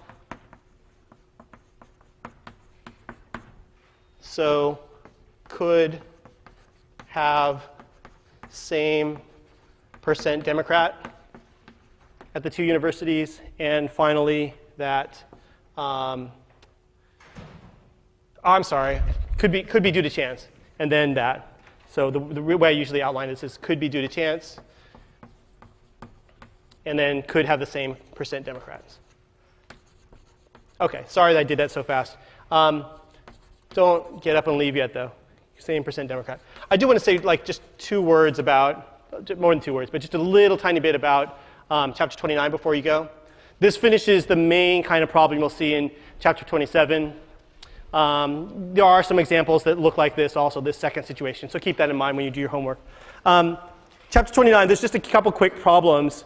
So could have same percent Democrat at the two universities. And finally, that I'm sorry, could be due to chance, and then that. So the way I usually outline this is could be due to chance, and then could have the same % Democrats. Okay, sorry that I did that so fast. Don't get up and leave yet, though. Same % Democrat. I do want to say like just 2 words about, more than 2 words, but just a little tiny bit about chapter 29 before you go. This finishes the main kind of problem you'll see in chapter 27. There are some examples that look like this also, this second situation. So keep that in mind when you do your homework. Chapter 29, there's just a couple quick problems.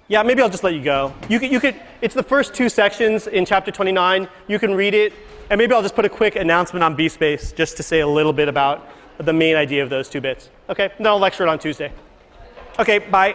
Yeah, maybe I'll just let you go. You could, it's the first 2 sections in chapter 29. You can read it, and maybe I'll just put a quick announcement on bspace just to say a little bit about the main idea of those 2 bits. Okay, then I'll lecture it on Tuesday. Okay, bye.